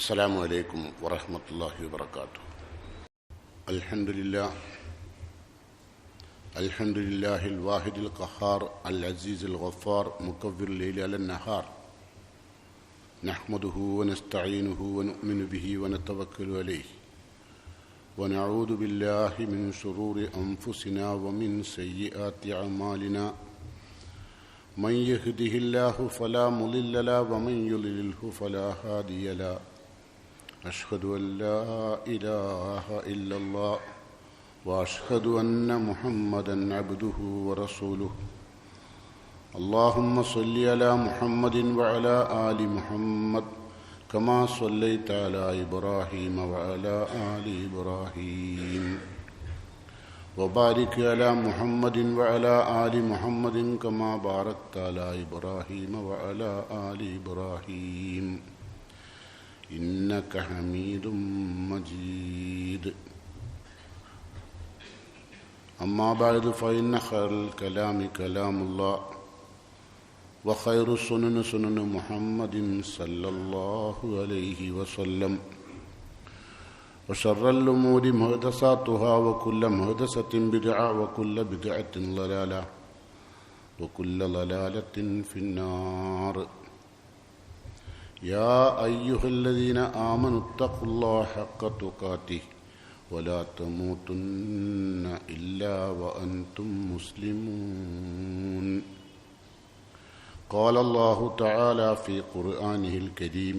السلام عليكم ورحمة الله وبركاته. الحمد لله الواحد القهار العزيز الغفار مكور الليل على النهار نحمده ونستعينه ونؤمن به ونتوكل عليه ونعوذ بالله من شرور أنفسنا ومن سيئات أعمالنا من يهده الله فلا مضل له ومن يضلله فلا هادي له أشهد أن لا إله إلا الله وأشهد أن محمدا عبده ورسوله. اللهم صل على محمد وعلى آل محمد كما صليت على إبراهيم وعلى آل إبراهيم وبارك على محمد وعلى آل محمد كما باركت على إبراهيم وعلى آل إبراهيم إنك حميد مجيد. أما بعد فإن خير الكلام كلام الله وخير السنن سنن محمد صلى الله عليه وسلم وشر الأمور محدثاتها وكل محدثة بدعة وكل بدعة ضلالة وكل ضلالة في النار. يا أيها الذين آمنوا اتقوا الله حق تقاته ولا تموتن إلا وأنتم مسلمون. قال الله تعالى في قرآنه الكريم: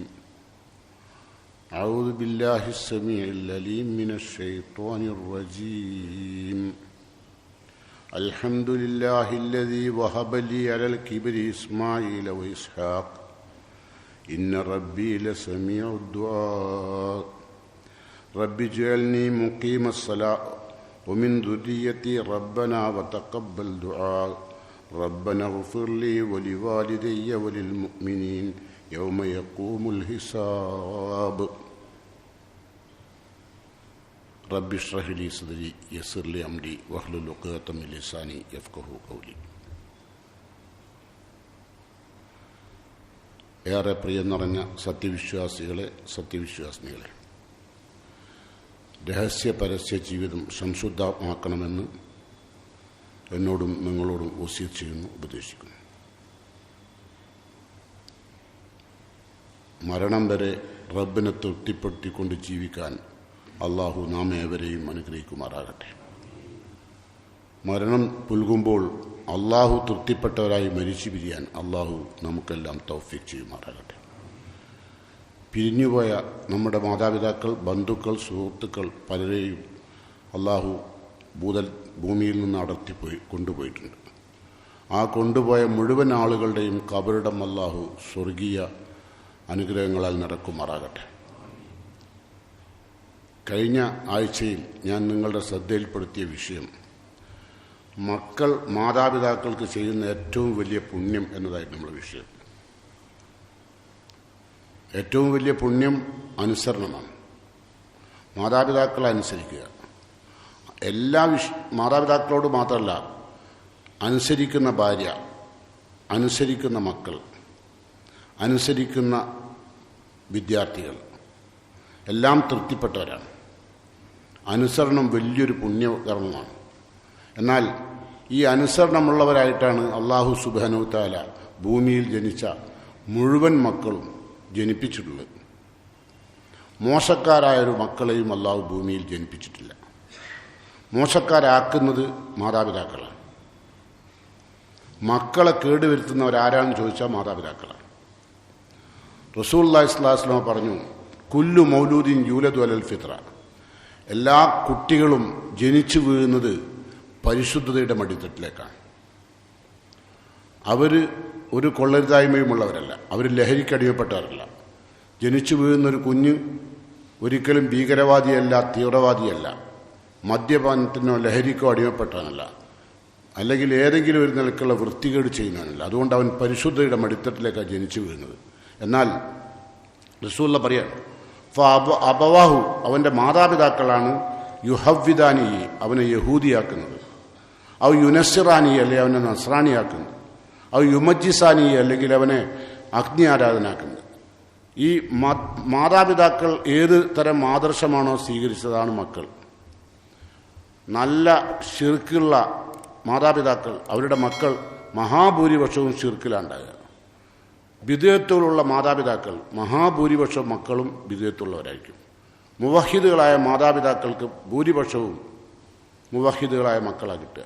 أعوذ بالله السميع العليم من الشيطان الرجيم. الحمد لله الذي وهب لي على الكبر إسماعيل وإسحاق إن ربي لسميع الدعاء. رب اجعلني مقيم الصلاة ومن ذريتي ربنا وتقبل دعاء. ربنا اغفر لي ولوالدي وللمؤمنين يوم يقوم الحساب. رب اشرح لي صدري يسر لي أمري واحلل عقدة من لساني يفقهوا قولي. ഏറെ പ്രിയം നിറഞ്ഞ സത്യവിശ്വാസിനികളെ, രഹസ്യ പരസ്യ ജീവിതം സംശുദ്ധമാക്കണമെന്ന് എന്നോടും നിങ്ങളോടും വസിയത്ത് ചെയ്യുന്നു, ഉപദേശിക്കുന്നു. മരണം വരെ റബ്ബിനെ തൃപ്തിപ്പെടുത്തിക്കൊണ്ട് ജീവിക്കാൻ അള്ളാഹു നാം ഏവരെയും അനുഗ്രഹിക്കുമാറാകട്ടെ. മരണം പുൽകുമ്പോൾ അള്ളാഹു തൃപ്തിപ്പെട്ടവരായി മരിച്ചു പിരിയാൻ അള്ളാഹു നമുക്കെല്ലാം തൗഫീഖ് ചെയ്യുമാറാകട്ടെ. പിരിഞ്ഞുപോയ നമ്മുടെ മാതാപിതാക്കൾ, ബന്ധുക്കൾ, സുഹൃത്തുക്കൾ പലരെയും അള്ളാഹു ഭൂമിയിൽ നിന്ന് കൊണ്ടുപോയിട്ടുണ്ട്. ആ കൊണ്ടുപോയ മുഴുവൻ ആളുകളുടെയും ഖബറിടം അള്ളാഹു സ്വർഗീയ അനുഗ്രഹങ്ങളാൽ നിറക്കുമാറാകട്ടെ. കഴിഞ്ഞ ആഴ്ചയിൽ ഞാൻ നിങ്ങളുടെ ശ്രദ്ധയിൽപ്പെടുത്തിയ വിഷയം മക്കൾ മാതാപിതാക്കൾക്ക് ചെയ്യുന്ന ഏറ്റവും വലിയ പുണ്യം എന്നതായിരുന്നു നമ്മുടെ വിഷയം. ഏറ്റവും വലിയ പുണ്യം അനുസരണമാണ്. മാതാപിതാക്കളെ അനുസരിക്കുക. മാതാപിതാക്കളോട് മാത്രമല്ല, അനുസരിക്കുന്ന ഭാര്യ, അനുസരിക്കുന്ന മക്കൾ, അനുസരിക്കുന്ന വിദ്യാർത്ഥികൾ എല്ലാം തൃപ്തിപ്പെട്ടവരാണ്. അനുസരണം വലിയൊരു പുണ്യകർമ്മമാണ്. എന്നാൽ ഈ അനുസരണമുള്ളവരായിട്ടാണ് അള്ളാഹു സുബ്ഹാനഹു തആല ഭൂമിയിൽ ജനിച്ച മുഴുവൻ മക്കളും ജനിപ്പിച്ചിട്ടുള്ളത്. മോശക്കാരായൊരു മക്കളെയും അള്ളാഹു ഭൂമിയിൽ ജനിപ്പിച്ചിട്ടില്ല. മോശക്കാരാക്കുന്നത് മാതാപിതാക്കളാണ്. മക്കളെ കേടുവരുത്തുന്നവരാരാണെന്ന് ചോദിച്ചാൽ മാതാപിതാക്കളാണ്. റസൂലുള്ളാഹി സ്വല്ലല്ലാഹു അലൈഹി വസല്ലം പറഞ്ഞു, കുല്ലു മൗലൂദിൻ യൂലദു അലൽ ഫിത്ര. എല്ലാ കുട്ടികളും ജനിച്ചു വീഴുന്നത് പരിശുദ്ധതയുടെ മടിത്തട്ടിലേക്കാണ്. അവർ ഒരു കൊള്ളരുതായ്മയുമുള്ളവരല്ല, അവർ ലഹരിക്കടിമപ്പെട്ടവരല്ല. ജനിച്ചു വീഴുന്നൊരു കുഞ്ഞ് ഒരിക്കലും ഭീകരവാദിയല്ല, തീവ്രവാദിയല്ല, മദ്യപാനത്തിനോ ലഹരിക്കോ അടിമപ്പെട്ടവനല്ല, അല്ലെങ്കിൽ ഏതെങ്കിലും ഒരു നിലക്കുള്ള വൃത്തികേട് ചെയ്യുന്നവനല്ല. അതുകൊണ്ട് അവൻ പരിശുദ്ധയുടെ മടിത്തട്ടിലേക്കാണ് ജനിച്ചു വീഴുന്നത്. എന്നാൽ റസൂലുള്ള പറയാണ്, അബവാഹു, അവൻ്റെ മാതാപിതാക്കളാണ് യുഹവ്വിദാനി, അവനെ യഹൂദിയാക്കുന്നത്, അവ യുനസ്സിറാനി, അല്ലെങ്കിൽ അവനെ നസ്രാണിയാക്കുന്നത്, അവ യുമജ്ജിസാനി, അല്ലെങ്കിൽ അവനെ അഗ്നി ആരാധനാക്കുന്നത്. ഈ മാതാപിതാക്കൾ ഏത് തരം ആദർശമാണോ സ്വീകരിച്ചതാണ് മക്കൾ. നല്ല ശിർക്കുള്ള മാതാപിതാക്കൾ, അവരുടെ മക്കൾ മഹാഭൂരിപക്ഷവും ശിർക്കിലാണ്ടാകുക. ബിദ്അത്തുകളുള്ള മാതാപിതാക്കൾ മഹാഭൂരിപക്ഷം മക്കളും ബിദ്അത്തുള്ളവരായിരിക്കും. മുവഹിദുകളായ മാതാപിതാക്കൾക്ക് ഭൂരിപക്ഷവും മുവഹിദുകളായ മക്കളാണ് കിട്ടുക.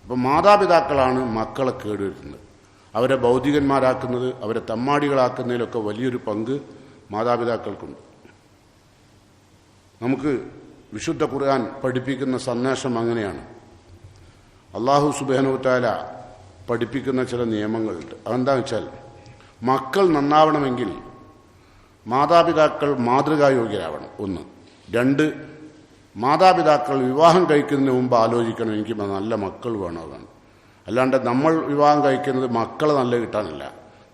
അപ്പം മാതാപിതാക്കളാണ് മക്കളെ കേടുവരുത്തുന്നത്. അവരെ ഭൗതികന്മാരാക്കുന്നത്, അവരെ തമ്മാടികളാക്കുന്നതിലൊക്കെ വലിയൊരു പങ്ക് മാതാപിതാക്കൾക്കുണ്ട്. നമുക്ക് വിശുദ്ധ ഖുർആൻ പഠിപ്പിക്കുന്ന സന്ദേശം അങ്ങനെയാണ്. അല്ലാഹു സുബ്ഹാനഹു വ തആല പഠിപ്പിക്കുന്ന ചില നിയമങ്ങളുണ്ട്. അതെന്താണെന്ന് വെച്ചാൽ, മക്കൾ നന്നാവണമെങ്കിൽ മാതാപിതാക്കൾ മാതൃകായോഗ്യരാവണം. 1. 2, മാതാപിതാക്കൾ വിവാഹം കഴിക്കുന്നതിന് മുമ്പ് ആലോചിക്കണം, എനിക്ക് നല്ല മക്കൾ വേണമെന്നാണ്. അല്ലാണ്ട് നമ്മൾ വിവാഹം കഴിക്കുന്നത് മക്കളെ നല്ല കിട്ടാനല്ല.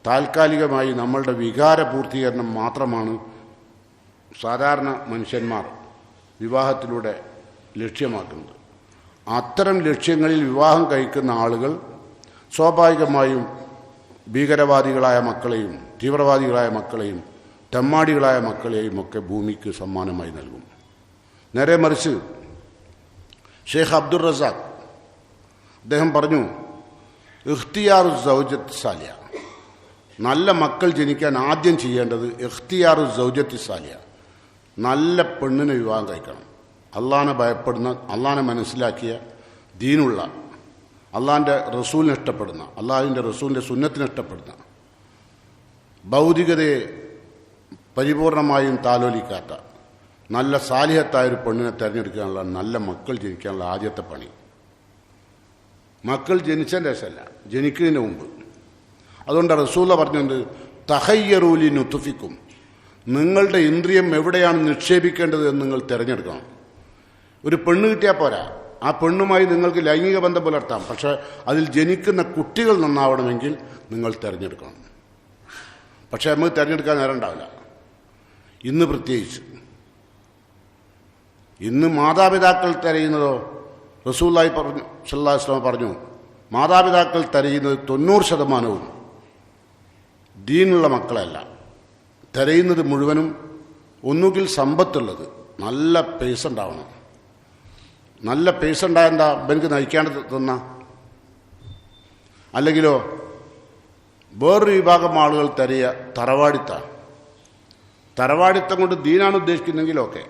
താൽക്കാലികമായി നമ്മളുടെ വികാര പൂർത്തീകരണം മാത്രമാണ് സാധാരണ മനുഷ്യന്മാർ വിവാഹത്തിലൂടെ ലക്ഷ്യമാക്കുന്നത്. അത്തരം ലക്ഷ്യങ്ങളിൽ വിവാഹം കഴിക്കുന്ന ആളുകൾ സ്വാഭാവികമായും ഭീകരവാദികളായ മക്കളെയും തീവ്രവാദികളായ മക്കളെയും തെമ്മാടികളായ മക്കളെയും ഒക്കെ ഭൂമിക്ക് സമ്മാനമായി നൽകും. നേരെ മറിച്ച് ഷെയ്ഖ് അബ്ദുർ റസാഖ് അദ്ദേഹം പറഞ്ഞു, ഇഖ്തിയാറു സൗജത്ത് സാലിയ, നല്ല മക്കൾ ജനിക്കാൻ ആദ്യം ചെയ്യേണ്ടത് ഇഖ്തിയാറു സൗജത്ത് സാലിയ, നല്ല പെണ്ണിനെ വിവാഹം കഴിക്കണം. അള്ളാനെ ഭയപ്പെടുന്ന, അള്ളാനെ മനസ്സിലാക്കിയ, ദീനുള്ള, അള്ളാൻ്റെ റസൂലിനെ ഇഷ്ടപ്പെടുന്ന, അള്ളാഹുവിൻ്റെ റസൂലിൻ്റെ സുന്നത്തിനെ ഇഷ്ടപ്പെടുന്ന, ഭൗതികതയെ പരിപൂർണമായും താലോലിക്കാത്ത നല്ല സാലിഹത്തായൊരു പെണ്ണിനെ തിരഞ്ഞെടുക്കാനുള്ള, നല്ല മക്കൾ ജനിക്കാനുള്ള ആദ്യത്തെ പണി. മക്കൾ ജനിച്ചതിൻ്റെ ശേഷമല്ല, ജനിക്കുന്നതിന് മുമ്പ്. അതുകൊണ്ട് റസൂല പറഞ്ഞത്, തഹയ്യറൂലി നുത്ഫിക്കും, നിങ്ങളുടെ ഇന്ദ്രിയം എവിടെയാണ് നിക്ഷേപിക്കേണ്ടത് എന്ന് നിങ്ങൾ തിരഞ്ഞെടുക്കണം. ഒരു പെണ്ണ് കിട്ടിയാൽ പോരാ, ആ പെണ്ണുമായി നിങ്ങൾക്ക് ലൈംഗിക ബന്ധം പുലർത്താം, പക്ഷെ അതിൽ ജനിക്കുന്ന കുട്ടികൾ നന്നാവണമെങ്കിൽ നിങ്ങൾ തിരഞ്ഞെടുക്കണം. പക്ഷെ നമുക്ക് തിരഞ്ഞെടുക്കാൻ നേരം ഉണ്ടാവില്ല. ഇന്ന് പ്രത്യേകിച്ച് ഇന്ന് മാതാപിതാക്കൾ തിരയുന്നതോ, റസൂലുള്ളാഹി സ്വല്ലല്ലാഹു അലൈഹി വസല്ലം പറഞ്ഞു, മാതാപിതാക്കൾ തിരയുന്നത് 90% ദീനുള്ള മക്കളല്ല. തിരയുന്നത് മുഴുവനും ഒന്നുകിൽ സമ്പത്തുള്ളത്, നല്ല പൈസ ഉണ്ടാവണം. നല്ല പൈസ ഉണ്ടായ എന്താ, എനിക്ക് നയിക്കാണ്ട് തന്ന. അല്ലെങ്കിലോ വേറൊരു വിഭാഗം ആളുകൾ തിരയുക തറവാടിത്തം കൊണ്ട് ദീനാണ് ഉദ്ദേശിക്കുന്നെങ്കിലൊക്കെ,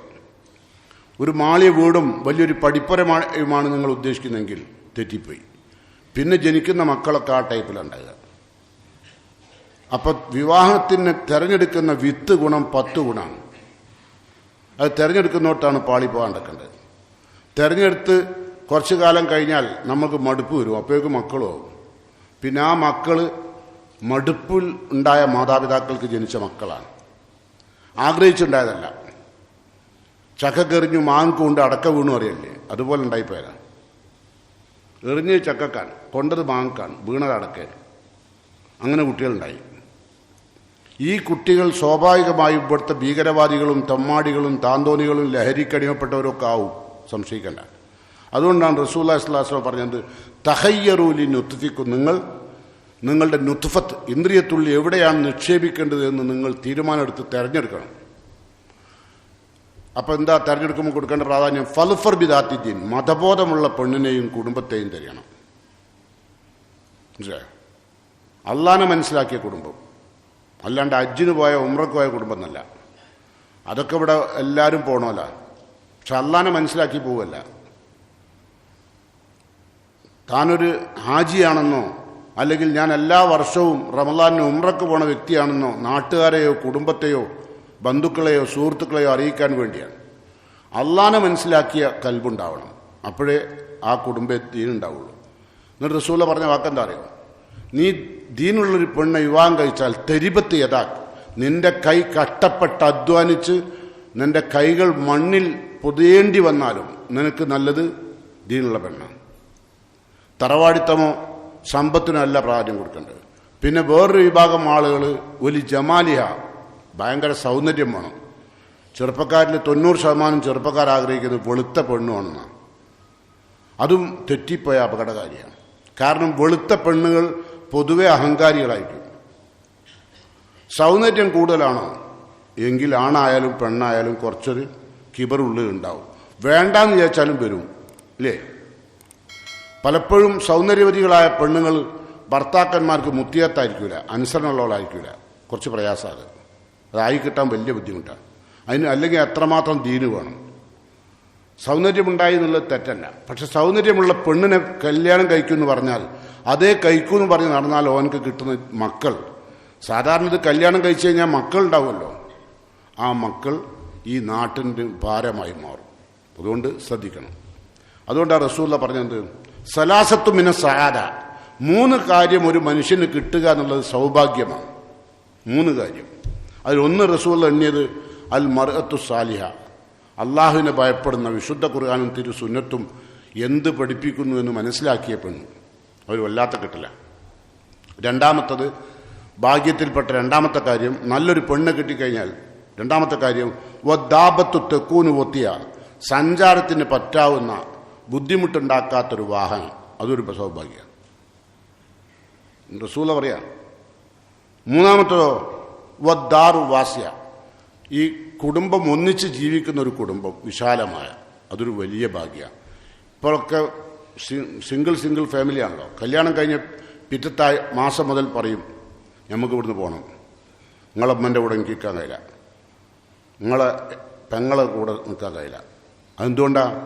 ഒരു മാളിയ വീടും വലിയൊരു പഠിപ്പുരമാണ് നിങ്ങൾ ഉദ്ദേശിക്കുന്നെങ്കിൽ തെറ്റിപ്പോയി. പിന്നെ ജനിക്കുന്ന മക്കളൊക്കെ ആ ടൈപ്പിലുണ്ടാകുക. അപ്പം വിവാഹത്തിന് തിരഞ്ഞെടുക്കുന്ന വിത്ത് ഗുണം 10 ഗുണമാണ്. അത് തിരഞ്ഞെടുക്കുന്നോട്ടാണ് പാളി പോകാൻ നടക്കേണ്ടത്. തിരഞ്ഞെടുത്ത് കുറച്ചു കാലം കഴിഞ്ഞാൽ നമുക്ക് മടുപ്പ് വരും, അപ്പോഴേക്കും മക്കളും ആവും. പിന്നെ ആ മക്കൾ മടുപ്പിൽ ഉണ്ടായ മാതാപിതാക്കൾക്ക് ജനിച്ച മക്കളാണ്, ആഗ്രഹിച്ചുണ്ടായതല്ല. ചക്കക്കെറിഞ്ഞു മാങ്ങ അടക്ക വീണു അറിയല്ലേ, അതുപോലെ ഉണ്ടായിപ്പോയതാ. എറിഞ്ഞ് ചക്കക്കാൻ, കൊണ്ടത് മാങ്ങക്കാൻ, വീണത് അടക്കാൻ. അങ്ങനെ കുട്ടികളുണ്ടായി. ഈ കുട്ടികൾ സ്വാഭാവികമായും ഇവിടുത്തെ ഭീകരവാദികളും തമ്മാടികളും താന്തോന്നികളും ലഹരിക്കടിമപ്പെട്ടവരൊക്കെ ആവും, സംശയിക്കണ്ട. അതുകൊണ്ടാണ് റസൂലുള്ളാഹി സ്വല്ലല്ലാഹു അലൈഹി വസല്ലം പറഞ്ഞത്, തഹയ്യറൂലി നുത്ഫിക്കും, നിങ്ങളുടെ നുത്ഫത്ത് ഇന്ദ്രിയത്തുള്ളി എവിടെയാണ് നിക്ഷേപിക്കേണ്ടത് എന്ന് നിങ്ങൾ തീരുമാനമെടുത്ത് തിരഞ്ഞെടുക്കണം. അപ്പം എന്താ തിരഞ്ഞെടുക്കുമ്പോൾ കൊടുക്കേണ്ട പ്രാധാന്യം? ഫൽഫർ ബിദാത്തിദ്ദീൻ, മതബോധമുള്ള പെണ്ണിനെയും കുടുംബത്തെയും തിരയണം. മനസ്സിലായോ? അള്ളാനെ മനസ്സിലാക്കിയ കുടുംബം, അല്ലാണ്ട് ഹജ്ജിന് പോയ ഉംറക്ക് പോയ കുടുംബം എന്നല്ല. അതൊക്കെ ഇവിടെ എല്ലാവരും പോകണമല്ല, പക്ഷെ അള്ളാനെ മനസ്സിലാക്കി പോവല്ല. താനൊരു ഹാജിയാണെന്നോ അല്ലെങ്കിൽ ഞാൻ എല്ലാ വർഷവും റമളാനിന് ഉംറക്ക് പോണ വ്യക്തിയാണെന്നോ നാട്ടുകാരെയോ കുടുംബത്തെയോ ബന്ധുക്കളെയോ സുഹൃത്തുക്കളെയോ അറിയിക്കാൻ വേണ്ടിയാണ്. അള്ളാനെ മനസ്സിലാക്കിയ കൽബുണ്ടാവണം, അപ്പോഴേ ആ കുടുംബം ദീനുണ്ടാവുള്ളൂ. എന്നിട്ട് റസൂല പറഞ്ഞ വാക്കെന്താ അറിയോ? നീ ദീനുള്ളൊരു പെണ്ണെ വിവാഹം കഴിച്ചാൽ തെരിബത്ത് യഥാക്ക്, നിന്റെ കൈ കഷ്ടപ്പെട്ട് അധ്വാനിച്ച് നിന്റെ കൈകൾ മണ്ണിൽ പൊതിയേണ്ടി വന്നാലും നിനക്ക് നല്ലത് ദീനുള്ള പെണ്ണാണ്. തറവാടിത്തമോ സമ്പത്തിനല്ല പ്രാധാന്യം കൊടുക്കേണ്ടത്. പിന്നെ വേറൊരു വിഭാഗം ആളുകൾ ഒരു ജമാലിഹ, ഭയങ്കര സൗന്ദര്യം വേണം. ചെറുപ്പക്കാരിൽ 90% ചെറുപ്പക്കാർ ആഗ്രഹിക്കുന്നത് വെളുത്ത പെണ്ണുമാണെന്നാണ്. അതും തെറ്റിപ്പോയ അപകടകാരിയാണ്. കാരണം വെളുത്ത പെണ്ണുകൾ പൊതുവെ അഹങ്കാരികളായിരിക്കും. സൗന്ദര്യം കൂടുതലാണോ എങ്കിൽ ആണായാലും പെണ്ണായാലും കുറച്ചൊരു കിബറുള്ളിൽ ഉണ്ടാവും. വേണ്ടാന്ന് വിചാരിച്ചാലും വരും ഇല്ലേ? പലപ്പോഴും സൗന്ദര്യവതികളായ പെണ്ണുങ്ങൾ ഭർത്താക്കന്മാർക്ക് മുത്തിയത്തായിരിക്കില്ല, അനുസരണമുള്ളവളായിരിക്കില്ല. കുറച്ച് പ്രയാസമാണ്. അതായി കിട്ടാൻ വലിയ ബുദ്ധിമുട്ടാണ്. അതിന് അല്ലെങ്കിൽ എത്രമാത്രം ദീന് വേണം. സൗന്ദര്യമുണ്ടായി എന്നുള്ളത് തെറ്റല്ല. പക്ഷെ സൗന്ദര്യമുള്ള പെണ്ണിനെ കല്യാണം കഴിക്കുമെന്ന് പറഞ്ഞാൽ അതേ കഴിക്കുമെന്ന് പറഞ്ഞ് നടന്നാൽ ഓനക്ക് കിട്ടുന്ന മക്കൾ, സാധാരണ ഇത് കല്യാണം കഴിച്ചു കഴിഞ്ഞാൽ മക്കൾ ഉണ്ടാവുമല്ലോ, ആ മക്കൾ ഈ നാട്ടിൻ്റെ ഭാരമായി മാറും. അതുകൊണ്ട് ശ്രദ്ധിക്കണം. അതുകൊണ്ടാണ് റസൂലുള്ള പറഞ്ഞത് സലാസത്തു മിന സആദ, 3 കാര്യം ഒരു മനുഷ്യന് കിട്ടുക എന്നുള്ളത് സൗഭാഗ്യമാണ്. 3 കാര്യം. അതിലൊന്ന് റസൂലുള്ള എണ്ണിയത് അൽ മർഅത്തു സാലിഹ, അള്ളാഹുവിനെ ഭയപ്പെടുന്ന, വിശുദ്ധ ഖുർആനും തിരു സുന്നത്തും എന്ത് പഠിപ്പിക്കുന്നു എന്ന് മനസ്സിലാക്കിയ പെണ്ണ്, അവർ വല്ലാത്ത കിട്ടില്ല. രണ്ടാമത്തത് ഭാഗ്യത്തിൽപ്പെട്ട രണ്ടാമത്തെ കാര്യം, നല്ലൊരു പെണ്ണ് കിട്ടിക്കഴിഞ്ഞാൽ രണ്ടാമത്തെ കാര്യം വദ്ദാബത്തു തെക്കൂന് ഒത്തിയ, സഞ്ചാരത്തിന് പറ്റാവുന്ന ബുദ്ധിമുട്ടുണ്ടാക്കാത്തൊരു വാഹനം, അതൊരു സൗഭാഗ്യം. റസൂല പറയാ. മൂന്നാമത്തതോ വദ്ദാറു വാസ്യ, ഈ കുടുംബം ഒന്നിച്ച് ജീവിക്കുന്ന ഒരു കുടുംബം വിശാലമായ, അതൊരു വലിയ ഭാഗ്യമാണ്. ഇപ്പോഴൊക്കെ സിംഗിൾ ഫാമിലിയാണല്ലോ. കല്യാണം കഴിഞ്ഞ് പിറ്റത്തെ മാസം മുതൽ പറയും നമുക്ക് ഇവിടുന്ന് പോകണം, നിങ്ങളമ്മൻ്റെ കൂടെ എനിക്ക് നിൽക്കാൻ കഴിയില്ല, നിങ്ങളെ പെങ്ങളെ കൂടെ നിൽക്കാൻ കഴിയില്ല. അതെന്തുകൊണ്ടാണ്?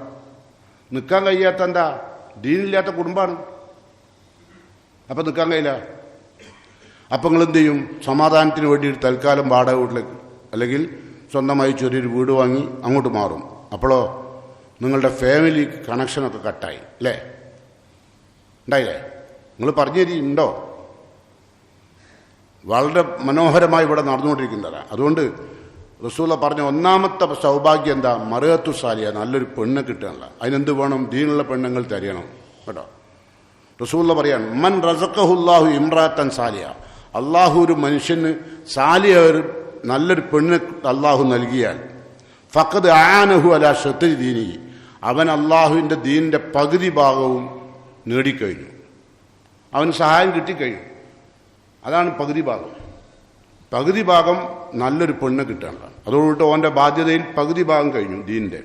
നിൽക്കാൻ കഴിയാത്ത എന്താ? ദീനില്ലാത്ത കുടുംബമാണ്. അപ്പം നിൽക്കാൻ കഴിയില്ല. അപ്പം നിങ്ങളെന്ത് ചെയ്യും? സമാധാനത്തിന് വേണ്ടി ഒരു തൽക്കാലം വാടക വീട്ടിലേക്ക് അല്ലെങ്കിൽ സ്വന്തമായി ചെറിയൊരു വീട് വാങ്ങി അങ്ങോട്ട് മാറും. അപ്പോഴോ നിങ്ങളുടെ ഫാമിലി കണക്ഷനൊക്കെ കട്ടായി അല്ലേ? ഉണ്ടായില്ലേ? നിങ്ങൾ പറഞ്ഞു തരിണ്ടോ? വളരെ മനോഹരമായി ഇവിടെ നടന്നുകൊണ്ടിരിക്കുന്നതാണ്. അതുകൊണ്ട് റസൂല പറഞ്ഞ ഒന്നാമത്തെ സൗഭാഗ്യം എന്താ? മർഅത്തു സാലിഹ, നല്ലൊരു പെണ്ണ് കിട്ടുകയല്ല. അതിനെന്ത് വേണം? ദീനുള്ള പെണ്ണുങ്ങൾ തരിയണം കേട്ടോ. റസൂല പറയാണ് മൻ റസഖഹുല്ലാഹു ഇംറാത്തൻ സാലിഹ, അള്ളാഹു ഒരു മനുഷ്യന് സാലിഹ നല്ലൊരു പെണ്ണ് അള്ളാഹു നൽകിയാൽ ഫഖദ് ആനഹു അലാ ശത്രി ദീനി, അവൻ അള്ളാഹുവിൻ്റെ ദീനിൻ്റെ പകുതി ഭാഗവും നേടിക്കഴിഞ്ഞു, അവന് സഹായം കിട്ടിക്കഴിഞ്ഞു. അതാണ് പകുതി ഭാഗം. പകുതി ഭാഗം നല്ലൊരു പെണ്ണ് കിട്ടാനുള്ള, അതോടുകൂടി ഓൻ്റെ ബാധ്യതയിൽ പകുതി ഭാഗം കഴിഞ്ഞു ദീനിൻ്റെ.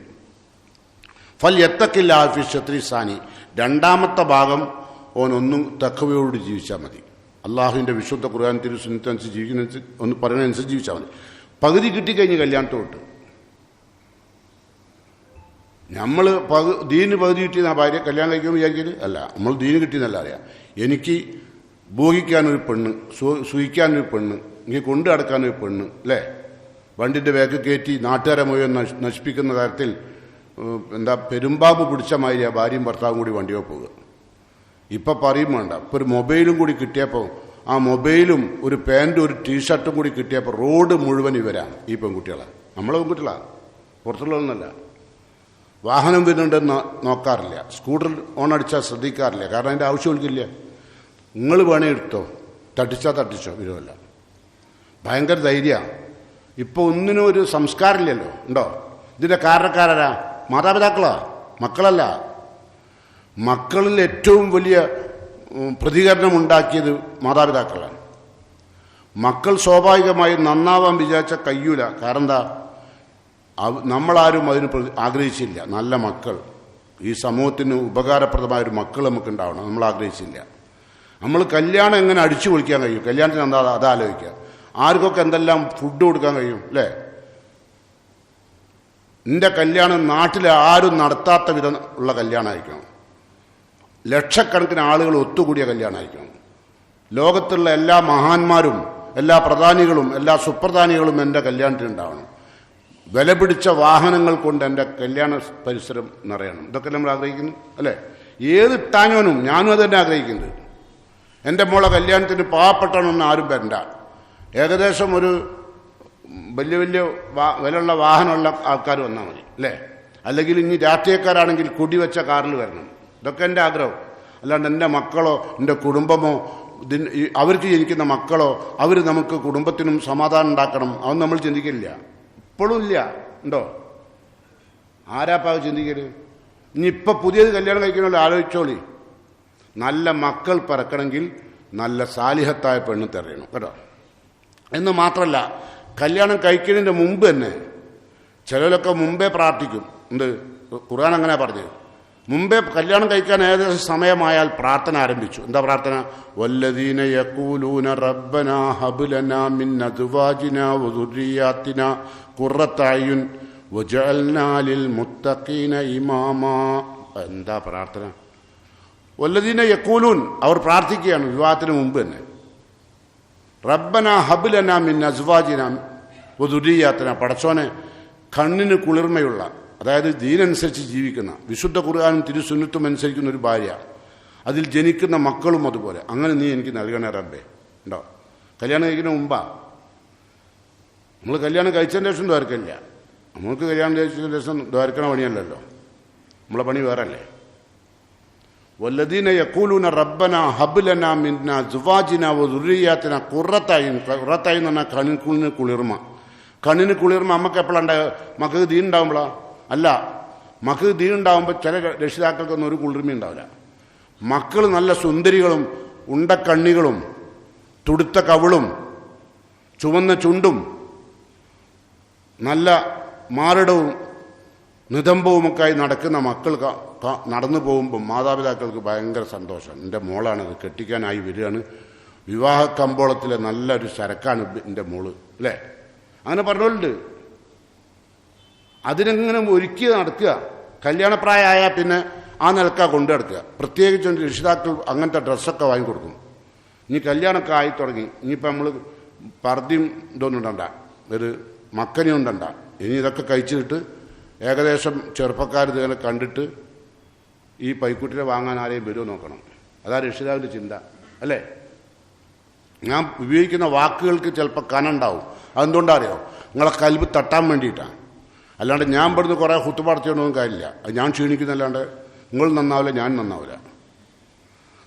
ഫൽ യത്തഖില്ല ഫി ശത്രി സാനി, രണ്ടാമത്തെ ഭാഗം ഓനൊന്നും തഖ്വയോട് ജീവിച്ചാൽ മതി. അള്ളാഹുവിൻ്റെ വിശുദ്ധ ഖുർആൻ തിരു സുന്നത്തനുസരിച്ച് ജീവിക്കുന്ന ഒന്ന് പറയുന്നതനുസരിച്ച് ജീവിച്ചാൽ മതി. പകുതി കിട്ടിക്കഴിഞ്ഞ് കല്യാണത്തോട്ട് നമ്മൾ ദീന് പകുതി കിട്ടിയെന്നാ ഭാര്യ കല്യാണം കഴിക്കുമ്പോൾ വിചാരിക്കരുത്. അല്ല, നമ്മൾ ദീന് കിട്ടിയെന്നല്ല അറിയാം. എനിക്ക് ഭോഗിക്കാനൊരു പെണ്ണ്, സുഖിക്കാനൊരു പെണ്ണ്, എനിക്ക് കൊണ്ടു നടക്കാനൊരു പെണ്ണ് അല്ലേ? വണ്ടിൻ്റെ ബാക്ക് കയറ്റി നാട്ടുകാരെ മുഴുവൻ നശിപ്പിക്കുന്ന തരത്തിൽ എന്താ പെരുമ്പാമ്പ് പിടിച്ച മാതിരിയാ ഭാര്യയും ഭർത്താവും കൂടി വണ്ടിയോ പോകുക. ഇപ്പം പറയും വേണ്ട, ഇപ്പോൾ ഒരു മൊബൈലും കൂടി കിട്ടിയപ്പോൾ, ആ മൊബൈലും ഒരു പാൻറ്റും ഒരു ടീഷർട്ടും കൂടി കിട്ടിയപ്പോൾ റോഡ് മുഴുവൻ ഇവരാണ്, ഈ പെൺകുട്ടികളാണ്. നമ്മളെ പെൺകുട്ടികളാണ്, പുറത്തുള്ളതൊന്നുമല്ല. വാഹനം വരുന്നുണ്ടെന്ന് നോക്കാറില്ല, സ്കൂട്ടർ ഓണടിച്ചാൽ ശ്രദ്ധിക്കാറില്ല, കാരണം അതിൻ്റെ ആവശ്യമൊന്നുമില്ല. നിങ്ങൾ വേണേ എടുത്തോ, തട്ടിച്ചാൽ തട്ടിച്ചോ, വിരോധമല്ല. ഭയങ്കര ധൈര്യമാണ്. ഇപ്പോൾ ഒന്നിനും ഒരു സംസ്കാരമില്ലല്ലോ, ഉണ്ടോ? ഇതിൻ്റെ കാരണക്കാരാ? മാതാപിതാക്കളാ, മക്കളല്ല. മക്കളിൽ ഏറ്റവും വലിയ പ്രതികരണം ഉണ്ടാക്കിയത് മാതാപിതാക്കളാണ്. മക്കൾ സ്വാഭാവികമായും നന്നാവാൻ വിചാരിച്ച കഴിയൂല. കാരണം എന്താ? നമ്മളാരും അതിന് ആഗ്രഹിച്ചില്ല. നല്ല മക്കൾ, ഈ സമൂഹത്തിന് ഉപകാരപ്രദമായൊരു മക്കൾ നമുക്ക് ഉണ്ടാവണം, നമ്മൾ ആഗ്രഹിച്ചില്ല. നമ്മൾ കല്യാണം എങ്ങനെ അടിച്ചു പൊളിക്കാൻ കഴിയും? കല്യാണത്തിന് എന്താ അതാലോചിക്കുക. ആർക്കൊക്കെ എന്തെല്ലാം ഫുഡ് കൊടുക്കാൻ കഴിയും അല്ലേ? നിന്റെ കല്യാണം നാട്ടിൽ ആരും നടത്താത്ത വിധം ഉള്ള കല്യാണമായിരിക്കണം. ലക്ഷക്കണക്കിന് ആളുകൾ ഒത്തുകൂടിയ കല്യാണമായിരിക്കണം. ലോകത്തുള്ള എല്ലാ മഹാന്മാരും എല്ലാ പ്രധാനികളും എല്ലാ സുപ്രധാനികളും എൻ്റെ കല്യാണത്തിനുണ്ടാവണം. വില പിടിച്ച വാഹനങ്ങൾ കൊണ്ട് എൻ്റെ കല്യാണ പരിസരം നിറയണം. ഇതൊക്കെ നമ്മൾ ആഗ്രഹിക്കുന്നു അല്ലേ? ഏത് ഇട്ടാനോനും ഞാനും അത് തന്നെ ആഗ്രഹിക്കുന്നത്. എൻ്റെ മോളെ കല്യാണത്തിന് പാവപ്പെട്ടവനൊന്നും ആരും വരണ്ട. ഏകദേശം ഒരു വലിയ വലിയ വിലയുള്ള വാഹനമുള്ള ആൾക്കാർ വന്നാൽ മതി അല്ലേ? അല്ലെങ്കിൽ ഇനി രാഷ്ട്രീയക്കാരാണെങ്കിൽ കുടിവെച്ച കാറിൽ വരണം. ഇതൊക്കെ എൻ്റെ ആഗ്രഹം. അല്ലാണ്ട് എൻ്റെ മക്കളോ എൻ്റെ കുടുംബമോ അവർക്ക് ജനിക്കുന്ന മക്കളോ അവർ നമുക്ക് കുടുംബത്തിനും സമാധാനം ഉണ്ടാക്കണം, അതൊന്നും നമ്മൾ ചിന്തിക്കില്ല. ഇപ്പോഴും ഇല്ല, ഉണ്ടോ? ആരാപ്പാവ് ചിന്തിക്കരുത്. ഇനി ഇപ്പം പുതിയത് കല്യാണം കഴിക്കണമല്ലോ, ആലോചിച്ചോളി. നല്ല മക്കൾ പിറക്കണമെങ്കിൽ നല്ല സാലിഹത്തായ പെണ്ണ് തിരയണം കേട്ടോ. എന്ന് മാത്രമല്ല, കല്യാണം കഴിക്കുന്നതിൻ്റെ മുമ്പ് തന്നെ ചിലരൊക്കെ മുമ്പേ പ്രാർത്ഥിക്കും. എന്ത്? ഖുർആൻ അങ്ങനെ പറഞ്ഞു. മുമ്പേ കല്യാണം കഴിക്കാൻ ഏകദേശം സമയമായാൽ പ്രാർത്ഥന ആരംഭിച്ചു. എന്താ പ്രാർത്ഥന? വല്ലദീന യഖൂലൂന റബ്ബനാ ഹബ് ലനാ മിൻ അസ്വാജിനാ വദുർരിയാത്തിനാ ഖുർറത അയ്യുൻ വജഅൽനാ ലിൽ മുത്തഖീന ഇമാമാ. എന്താ പ്രാർത്ഥന? വല്ലദീന യഖൂലൂൻ, അവർ പ്രാർത്ഥിക്കുകയാണ് വിവാഹത്തിന് മുമ്പ് തന്നെ. റബ്ബനാ ഹബ് ലനാ മിൻ അസ്വാജിനാ വദുർരിയാത്തിനാ, പടച്ചോനെ കണ്ണിന് കുളിർമയുള്ള, അതായത് ദീനനുസരിച്ച് ജീവിക്കുന്ന, വിശുദ്ധ ഖുർആനും തിരുസുന്നത്തും അനുസരിക്കുന്ന ഒരു ഭാര്യ, അതിൽ ജനിക്കുന്ന മക്കളും അതുപോലെ അങ്ങനെ നീ എനിക്ക് നൽകണേ റബ്ബേ. ഉണ്ടോ? കല്യാണം കഴിക്കുന്ന മുമ്പാ. നമ്മൾ കല്യാണം കഴിച്ചതിന് ശേഷം ദ്വാരക്കില്ല. നമ്മൾക്ക് കല്യാണം കഴിച്ചതിന് ശേഷം ദ്വാരക്കണ പണിയല്ലല്ലോ, നമ്മളെ പണി വേറെ അല്ലേ. വല്ലദീന യഖൂലൂന റബ്ബനാ ഹബ് ലനാ മിൻ അസ്വാജിനാ വദുർരിയാത്തിനാ ഖുർറത അയ്യുൻ. ഖുർറത അയ്യുൻ എന്ന് പറഞ്ഞാൽ കണ്ണിന് കുളിർമ. കണ്ണിന് കുളിർമ നമുക്ക് എപ്പോഴുണ്ടായ? മക്കൾക്ക് ദീൻ ഉണ്ടാവുമ്പോഴാ? അല്ല, മക്കൾക്ക് ദീൻ ഉണ്ടാവുമ്പോൾ ചില രക്ഷിതാക്കൾക്കൊന്നും ഒരു കുളിർമ ഉണ്ടാവില്ല. മക്കൾ നല്ല സുന്ദരികളും ഉണ്ടക്കണ്ണികളും തുടുത്ത കവിളും ചുവന്ന ചുണ്ടും നല്ല മാറിടവും നിതംബവുമൊക്കെയായി നടക്കുന്ന മക്കൾ നടന്നു പോകുമ്പം മാതാപിതാക്കൾക്ക് ഭയങ്കര സന്തോഷം. എൻ്റെ മോളാണത്, കെട്ടിക്കാനായി വരികയാണ്, വിവാഹ കമ്പോളത്തിലെ നല്ലൊരു ചരക്കാണ് എൻ്റെ മോള്, അല്ലേ? അങ്ങനെ പറഞ്ഞോളുണ്ട്. അതിനെങ്ങനെ ഒരുക്കി നടക്കുക. കല്യാണപ്രായമായാൽ പിന്നെ ആ നിലക്കാ കൊണ്ടു നടക്കുക. പ്രത്യേകിച്ച് രക്ഷിതാക്കൾ അങ്ങനത്തെ ഡ്രസ്സൊക്കെ വാങ്ങിക്കൊടുക്കും. ഇനി കല്യാണമൊക്കെ ആയി തുടങ്ങി, ഇനിയിപ്പോൾ നമ്മൾ പർദ്ദയും ഇതൊന്നും ഉണ്ടണ്ട, ഒരു മക്കനെയും ഉണ്ടണ്ട. ഇനി ഇതൊക്കെ കഴിച്ചിട്ട് ഏകദേശം ചെറുപ്പക്കാർ ഇതുപോലെ കണ്ടിട്ട് ഈ പൈക്കുട്ടിനെ വാങ്ങാൻ ആരെയും വരുമോ നോക്കണം. അതാ രക്ഷിതാവിൻ്റെ ചിന്ത, അല്ലേ? ഞാൻ ഉപയോഗിക്കുന്ന വാക്കുകൾക്ക് ചിലപ്പോൾ കനുണ്ടാവും. അതെന്തുകൊണ്ടാണ് അറിയോ? നിങ്ങളെ കൽബ് തട്ടാൻ വേണ്ടിയിട്ടാണ്. അല്ലാണ്ട് ഞാൻ ഇവിടുന്ന് കുറേ ഹുത്തുപടത്തിയൊന്നും കാര്യമില്ല. അത് ഞാൻ ക്ഷീണിക്കുന്നല്ലാണ്ട് നിങ്ങൾ നന്നാവില്ല, ഞാൻ നന്നാവില്ല.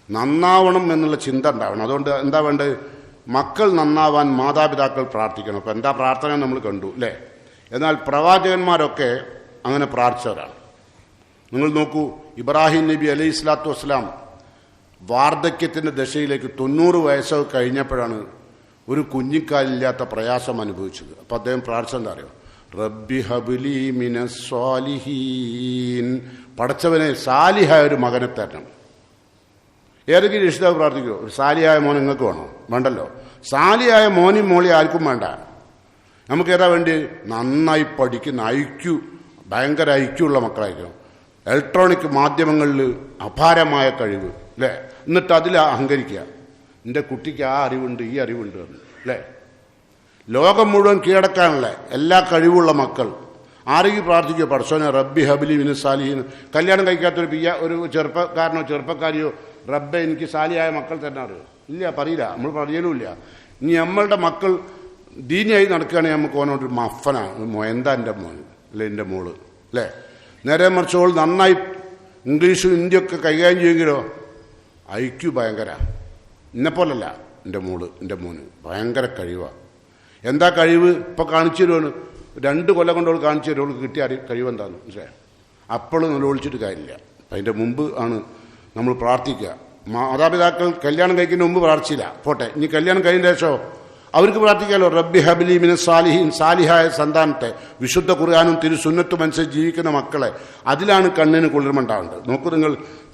നന്നാവണം എന്നുള്ള ചിന്ത ഉണ്ടാവണം. അതുകൊണ്ട് എന്താ വേണ്ടത്? മക്കൾ നന്നാവാൻ മാതാപിതാക്കൾ പ്രാർത്ഥിക്കണം. അപ്പം എന്താ പ്രാർത്ഥന നമ്മൾ കണ്ടു, അല്ലേ? എന്നാൽ പ്രവാചകന്മാരൊക്കെ അങ്ങനെ പ്രാർത്ഥിച്ചവരാണ്. നിങ്ങൾ നോക്കൂ, ഇബ്രാഹിം നബി അലൈഹി സ്വലാത്തു വസ്സലാം വാർദ്ധക്യത്തിൻ്റെ ദശയിലേക്ക് 90 വയസ്സൊക്കെ കഴിഞ്ഞപ്പോഴാണ് ഒരു കുഞ്ഞിക്കാലില്ലാത്ത പ്രയാസം അനുഭവിച്ചത്. അപ്പം അദ്ദേഹം പ്രാർത്ഥിച്ചത് എന്താ അറിയോ? റബ്ബി ഹബ്ലി മിനസ് സ്വാലിഹീൻ, പടച്ചവനെ സാലിഹായ ഒരു മകനെ തരണം. ഏതെങ്കിലും രക്ഷിതാവ് പ്രാർത്ഥിക്കുമോ? ഒരു സാലിയായ മോൻ നിങ്ങൾക്ക് വേണോ? വേണ്ടല്ലോ. സാലിയായ മോനും മോളി ആർക്കും വേണ്ട. നമുക്ക് ഏതാ വേണ്ടി? നന്നായി പഠിക്കുന്ന ഐക്യു, ഭയങ്കര ഐക്യുള്ള മക്കളായിരിക്കണം. ഇലക്ട്രോണിക് മാധ്യമങ്ങളിൽ അപാരമായ കഴിവ്, അല്ലേ? എന്നിട്ട് അതിൽ അഹങ്കരിക്കുക. എൻ്റെ കുട്ടിക്ക് ആ അറിവുണ്ട്, ഈ അറിവുണ്ട്, അല്ലേ? ലോകം മുഴുവൻ കീഴടക്കാനുള്ള എല്ലാ കഴിവുള്ള മക്കൾ. ആരെങ്കിലും പ്രാർത്ഥിക്കുക, പടച്ചോനെ റബ്ബി ഹബ്ലി മിനസ് സാലിഹീൻ. കല്യാണം കഴിക്കാത്തൊരു ചെറുപ്പക്കാരനോ ചെറുപ്പക്കാരിയോ റബ്ബെ എനിക്ക് സാലിയായ മക്കൾ തന്നെ അറിയോ? ഇല്ല, പറയില്ല, നമ്മൾ പറയലുമില്ല. ഇനി നമ്മളുടെ മക്കൾ ദീനിയായി നടക്കുകയാണെങ്കിൽ നമുക്ക് ഓനോട്ടൊരു മഫനാണ്, എന്താ എൻ്റെ മോൻ, അല്ലെ എൻ്റെ മോള്, അല്ലേ? നേരെ മറിച്ചോൾ നന്നായി ഇംഗ്ലീഷും ഹിന്ദിയൊക്കെ കൈകാര്യം ചെയ്യുമെങ്കിലോ ഐക്യു ഭയങ്കര. എന്നെപ്പോലല്ല എൻ്റെ മോള്, എൻ്റെ മോന് ഭയങ്കര കഴിവാണ്. എന്താ കഴിവ്? ഇപ്പം കാണിച്ചു തരുവാണ്. 2 കൊല്ലം കൊണ്ടവൾ കാണിച്ചു തരുവൾ കിട്ടിയ കഴിവെന്താന്ന് മനസ്സിലായോ? അപ്പോഴും നിലവിളിച്ചിട്ട് കാര്യമില്ല. അതിൻ്റെ മുമ്പ് ആണ് നമ്മൾ പ്രാർത്ഥിക്കുക. മാതാപിതാക്കൾ കല്യാണം കഴിക്കുന്നതിന് മുമ്പ് പ്രാർത്ഥിച്ചില്ല, പോട്ടെ. ഇനി കല്യാണം കഴിഞ്ഞ ശേഷം അവർക്ക് പ്രാർത്ഥിക്കാമല്ലോ, റബ്ബി ഹബ്ലി മിനസ് സാലിഹീൻ, സാലിഹായ സന്താനത്തെ, വിശുദ്ധ ഖുർആനും തിരുസുന്നത്തും അനുസരിച്ച് ജീവിക്കുന്ന മക്കളെ. അതിലാണ് കണ്ണിന് കുളിർമണ്ടാവേണ്ടത്. നോക്കൂ നിങ്ങൾ,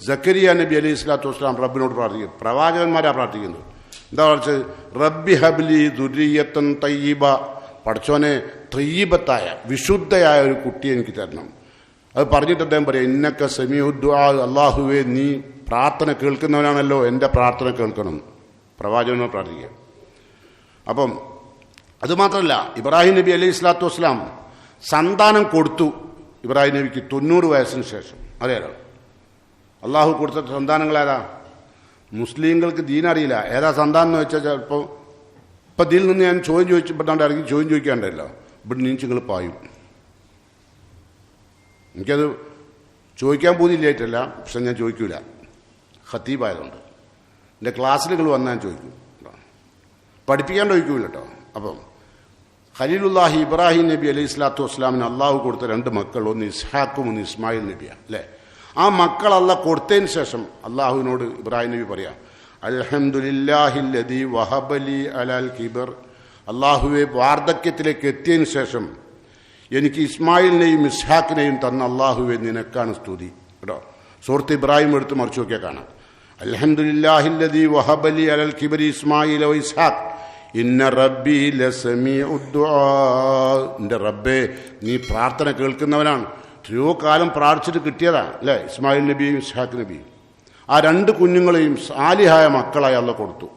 സക്കരിയ നബി അലൈഹി സ്വലാത്തു വസ്സലാം റബ്ബിനോട് പ്രാർത്ഥിക്കും. പ്രവാചകന്മാരാ പ്രാർത്ഥിക്കുന്നത്. എന്താ പറയുക? റബ്ബി ഹബ്ലി ദുരിയത്തൻ തയ്യിബ, പടച്ചോനെ തയ്യിബത്തായ വിശുദ്ധയായ ഒരു കുട്ടിയെ എനിക്ക് തരണം. അത് പറഞ്ഞിട്ട് അദ്ദേഹം പറയാം, ഇന്നക്ക സമീഉദ്ദുആ, അല്ലാഹുവേ നീ പ്രാർത്ഥന കേൾക്കുന്നവനാണല്ലോ, എൻ്റെ പ്രാർത്ഥന കേൾക്കണം. പ്രവാചകനോട് പ്രാർത്ഥിക്കുക. അപ്പം അതുമാത്രമല്ല, ഇബ്രാഹിം നബി അലൈഹി സ്വലാത്തു വസ്സലാം സന്താനം കൊടുത്തു ഇബ്രാഹിം നബിക്ക് 90 വയസ്സിന് ശേഷം. അറിയാലോ അള്ളാഹു കൊടുത്ത സന്താനങ്ങളേതാ? മുസ്ലിങ്ങൾക്ക് ദീനറിയില്ല ഏതാ സന്താനം എന്ന് വെച്ചാൽ ചിലപ്പോൾ ഇപ്പം ഇതിൽ നിന്ന് ഞാൻ ചോദ്യം ചോദിച്ചപ്പോഴാണ്ട് ഇറങ്ങി ചോദ്യം ചോദിക്കാണ്ടല്ലോ, ഇവിടെ നീ നിങ്ങൾ പായും. എനിക്കത് ചോദിക്കാൻ പോതില്ലായിട്ടല്ല, പക്ഷെ ഞാൻ ചോദിക്കൂല, ഖത്തീബായതുകൊണ്ട്. എൻ്റെ ക്ലാസ്സിൽ നിങ്ങൾ വന്നാൽ ഞാൻ ചോദിക്കും, പഠിപ്പിക്കാൻ ചോദിക്കൂല കേട്ടോ. അപ്പം ഖലീലുല്ലാഹി ഇബ്രാഹിം നബി അലൈഹി സ്വലാത്തു വസ്സലാമിന് അള്ളാഹു കൊടുത്ത 2 മക്കൾ, ഒന്ന് ഇസ്ഹാഖും ഒന്ന് ഇസ്മായിൽ നബിയാണ്, അല്ലേ? ആ മക്കൾ അള്ളാഹ് കൊടുത്തതിന് ശേഷം അള്ളാഹുവിനോട് ഇബ്രാഹിം നബി പറയാം, അൽഹംദുലില്ലാഹില്ലദീ വഹബലി അലൽ കിബർ അള്ളാഹുവെ വാർദ്ധക്യത്തിലേക്ക് എത്തിയതിന് ശേഷം എനിക്ക് ഇസ്മായിലിനെയും ഇസ്ഹാക്കിനെയും തന്ന അള്ളാഹുവെ നിനക്കാണ് സ്തുതി കേട്ടോ. സൂറത്ത് ഇബ്രാഹിം എടുത്ത് മറിച്ച് നോക്കിയാൽ കാണാം. അൽഹംദുലില്ലാഹില്ലദീ വഹബലി അലൽ കിബരി ഇസ്മായിൽ വ ഇസ്ഹാഖ് ഇന്ന റബ്ബി ലസമീഉദ് ദുആ. എൻ്റെ റബ്ബേ, നീ പ്രാർത്ഥന കേൾക്കുന്നവനാണ്. എത്രയോ കാലം പ്രാർത്ഥിച്ചിട്ട് കിട്ടിയതാ അല്ലേ ഇസ്മായിൽ നബിയും ഇസ്ഹാഖ് നബിയും. ആ രണ്ട് കുഞ്ഞുങ്ങളെയും സാലിഹായ മക്കളായി അള്ളാഹ് കൊടുത്തു,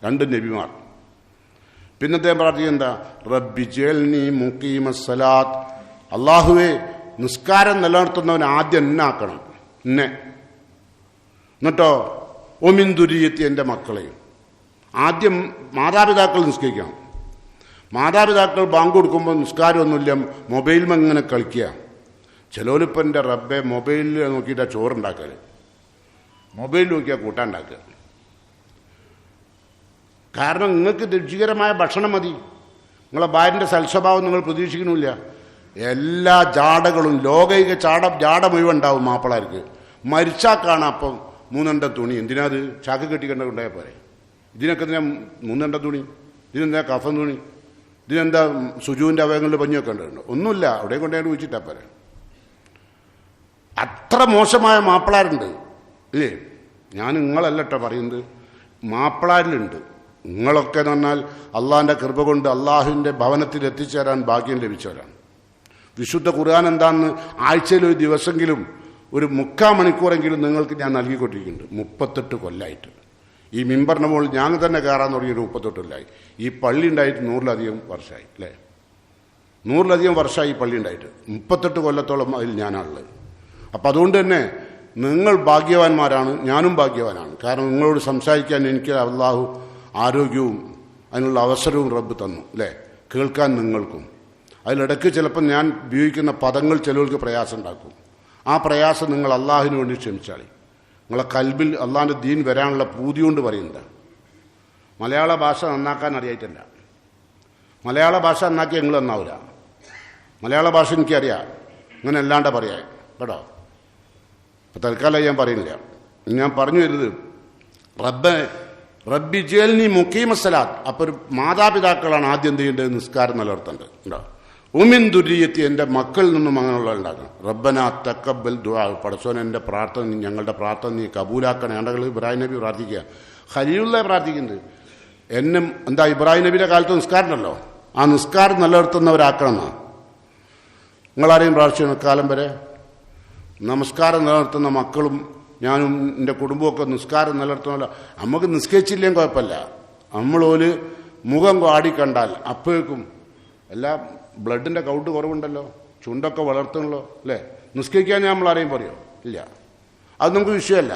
രണ്ട് നബിമാർ. പിന്നെ അദ്ദേഹം പ്രാർത്ഥിക്കുക എന്താ? റബ്ബി ജഅൽനി മുഖീമസ്സലാത്ത്. അള്ളാഹുവേ, നിസ്കാരം നിലനിർത്തുന്നവൻ ആദ്യം എന്നാക്കണം, എന്നെ. എന്നിട്ടോ ഒമിൻ ദുരിയത്തി, എൻ്റെ മക്കളെയും. ആദ്യം മാതാപിതാക്കൾ നിസ്കരിക്കണം. മാതാപിതാക്കൾ ബാങ്ക് കൊടുക്കുമ്പോൾ നിസ്കാരമൊന്നുമില്ല, മൊബൈലിൽ ഇങ്ങനെ കളിക്കുക. ചിലവരിപ്പം എൻ്റെ റബ്ബെ മൊബൈലിൽ നോക്കിയിട്ടാണ് ചോറുണ്ടാക്കൽ, മൊബൈലിൽ നോക്കിയാൽ കൂട്ടാണ്ടാക്കുക. കാരണം നിങ്ങൾക്ക് രുചികരമായ ഭക്ഷണം മതി, നിങ്ങളെ ഭാര്യൻ്റെ സൽസ്വഭാവം നിങ്ങൾ പ്രതീക്ഷിക്കണില്ല. എല്ലാ ജാടകളും ലോകൈക ജാട മുഴുവൻ ഉണ്ടാവും മാപ്പിളാർക്ക്. മരിച്ചാൽ കാണാം അപ്പം 3 തുണി. എന്തിനാ അത് ചാക്ക് കെട്ടിക്കണ്ട കൊണ്ടായാൽ പോരെ? ഇതിനൊക്കെ എന്തിനാ 3 തുണി? ഇതിനെന്താ കഫൻ തുണി? ഇതിനെന്താ സുജുവിൻ്റെ അവയവങ്ങളിൽ പഞ്ഞു വെക്കേണ്ടതുണ്ടോ? ഒന്നുമില്ല, അവിടെ കൊണ്ടുപോയി വെച്ചിട്ടാ പോരെ. അത്ര മോശമായ മാപ്പിളാരുണ്ട് ഇല്ലേ? ഞാൻ നിങ്ങളല്ലട്ടോ പറയുന്നത്, മാപ്പിളാരിലുണ്ട്. നിങ്ങളൊക്കെ എന്ന് പറഞ്ഞാൽ അള്ളാഹിൻ്റെ കൃപ കൊണ്ട് അള്ളാഹുവിൻ്റെ ഭവനത്തിൽ എത്തിച്ചേരാൻ ഭാഗ്യം ലഭിച്ചവരാണ്. വിശുദ്ധ ഖുർആൻ എന്താണെന്ന് ആഴ്ചയിൽ ഒരു ദിവസമെങ്കിലും ഒരു 3/4 മണിക്കൂറെങ്കിലും നിങ്ങൾക്ക് ഞാൻ നൽകിക്കൊണ്ടിരിക്കുന്നുണ്ട്. 38 കൊല്ലമായിട്ട് ഈ മിമ്പറിന് മുകളിൽ ഞാൻ തന്നെ കയറാൻ തുടങ്ങിയൊരു 38 കൊല്ലമായി. ഈ പള്ളി ഉണ്ടായിട്ട് 100-ലധികം വർഷമായി അല്ലേ? 100-ലധികം വർഷമായി ഈ പള്ളി ഉണ്ടായിട്ട്. 38 കൊല്ലത്തോളം അതിൽ ഞാനാണുള്ളത്. അപ്പം അതുകൊണ്ട് തന്നെ നിങ്ങൾ ഭാഗ്യവാന്മാരാണ്, ഞാനും ഭാഗ്യവാനാണ്. കാരണം നിങ്ങളോട് സംസാരിക്കാൻ എനിക്ക് അള്ളാഹു ആരോഗ്യവും അതിനുള്ള അവസരവും റബ്ബ് തന്നു അല്ലേ? കേൾക്കാൻ നിങ്ങൾക്കും. അതിലിടയ്ക്ക് ചിലപ്പോൾ ഞാൻ ഉപയോഗിക്കുന്ന പദങ്ങൾ ചിലർക്ക് പ്രയാസം ഉണ്ടാക്കും. ആ പ്രയാസം നിങ്ങൾ അള്ളാഹുവിന് വേണ്ടി ക്ഷമിച്ചാളി. നിങ്ങളെ കൽബിൽ അള്ളാഹിൻ്റെ ദീൻ വരാനുള്ള പൂതി കൊണ്ട് പറയുന്നതാണ്. മലയാള ഭാഷ നന്നാക്കാൻ അറിയായിട്ടല്ല. മലയാള ഭാഷ നന്നാക്കി നിങ്ങൾ നന്നാവില്ല. മലയാള ഭാഷ എനിക്കറിയാം, ഇങ്ങനെ അല്ലാണ്ട് പറയാൻ കേട്ടോ. അപ്പം തൽക്കാലം ഞാൻ പറയുന്നില്ല. ഞാൻ പറഞ്ഞു വരുന്നത് റബ്ബി ജഅൽനി മുഖീമസ്സലാത്ത്. അപ്പോൾ ഒരു മാതാപിതാക്കളാണ് ആദ്യം എന്ത് ചെയ്യേണ്ടത്? നിസ്കാരം നിലനിർത്തേണ്ടത് ഉണ്ടോ. ഉമിൻ ദുരിയത്തി, എൻ്റെ മക്കളിൽ നിന്നും അങ്ങനെയുള്ള ഉണ്ടാക്കണം. റബ്ബന തഖബ്ബൽ ദുആ. പടച്ചോൻ എൻ്റെ പ്രാർത്ഥന, ഞങ്ങളുടെ പ്രാർത്ഥന നീ കബൂലാക്കണേ. ആണ്ടകൾ ഇബ്രാഹിം നബി പ്രാർത്ഥിക്കുക, ഖലീലുള്ളാഹി പ്രാർത്ഥിക്കുന്നത്. എന്നും എന്താ ഇബ്രാഹിം നബിയുടെ കാലത്ത് നിസ്കാരം ഉണ്ടല്ലോ, ആ നിസ്കാരം നിലനിർത്തുന്നവരാക്കണം എന്നാണ്. നിങ്ങളാരെയും പ്രാർത്ഥിക്കണം കാലം വരെ? നമസ്കാരം നിലനിർത്തുന്ന മക്കളും ഞാനും എൻ്റെ കുടുംബമൊക്കെ നിസ്കാരം നിലനിർത്തുന്നല്ല. നമുക്ക് നിസ്കരിച്ചില്ലെങ്കിൽ കുഴപ്പമില്ല. നമ്മളൊരു മുഖം ആടിക്കണ്ടാൽ അപ്പോഴേക്കും എല്ലാം ബ്ലഡിൻ്റെ കൗണ്ട് കുറവുണ്ടല്ലോ, ചുണ്ടൊക്കെ വളർത്തുന്നല്ലോ അല്ലേ? നിസ്കരിക്കാൻ നമ്മൾ ആരെയും പറയോ? ഇല്ല. അത് നമുക്ക് വിഷയമല്ല.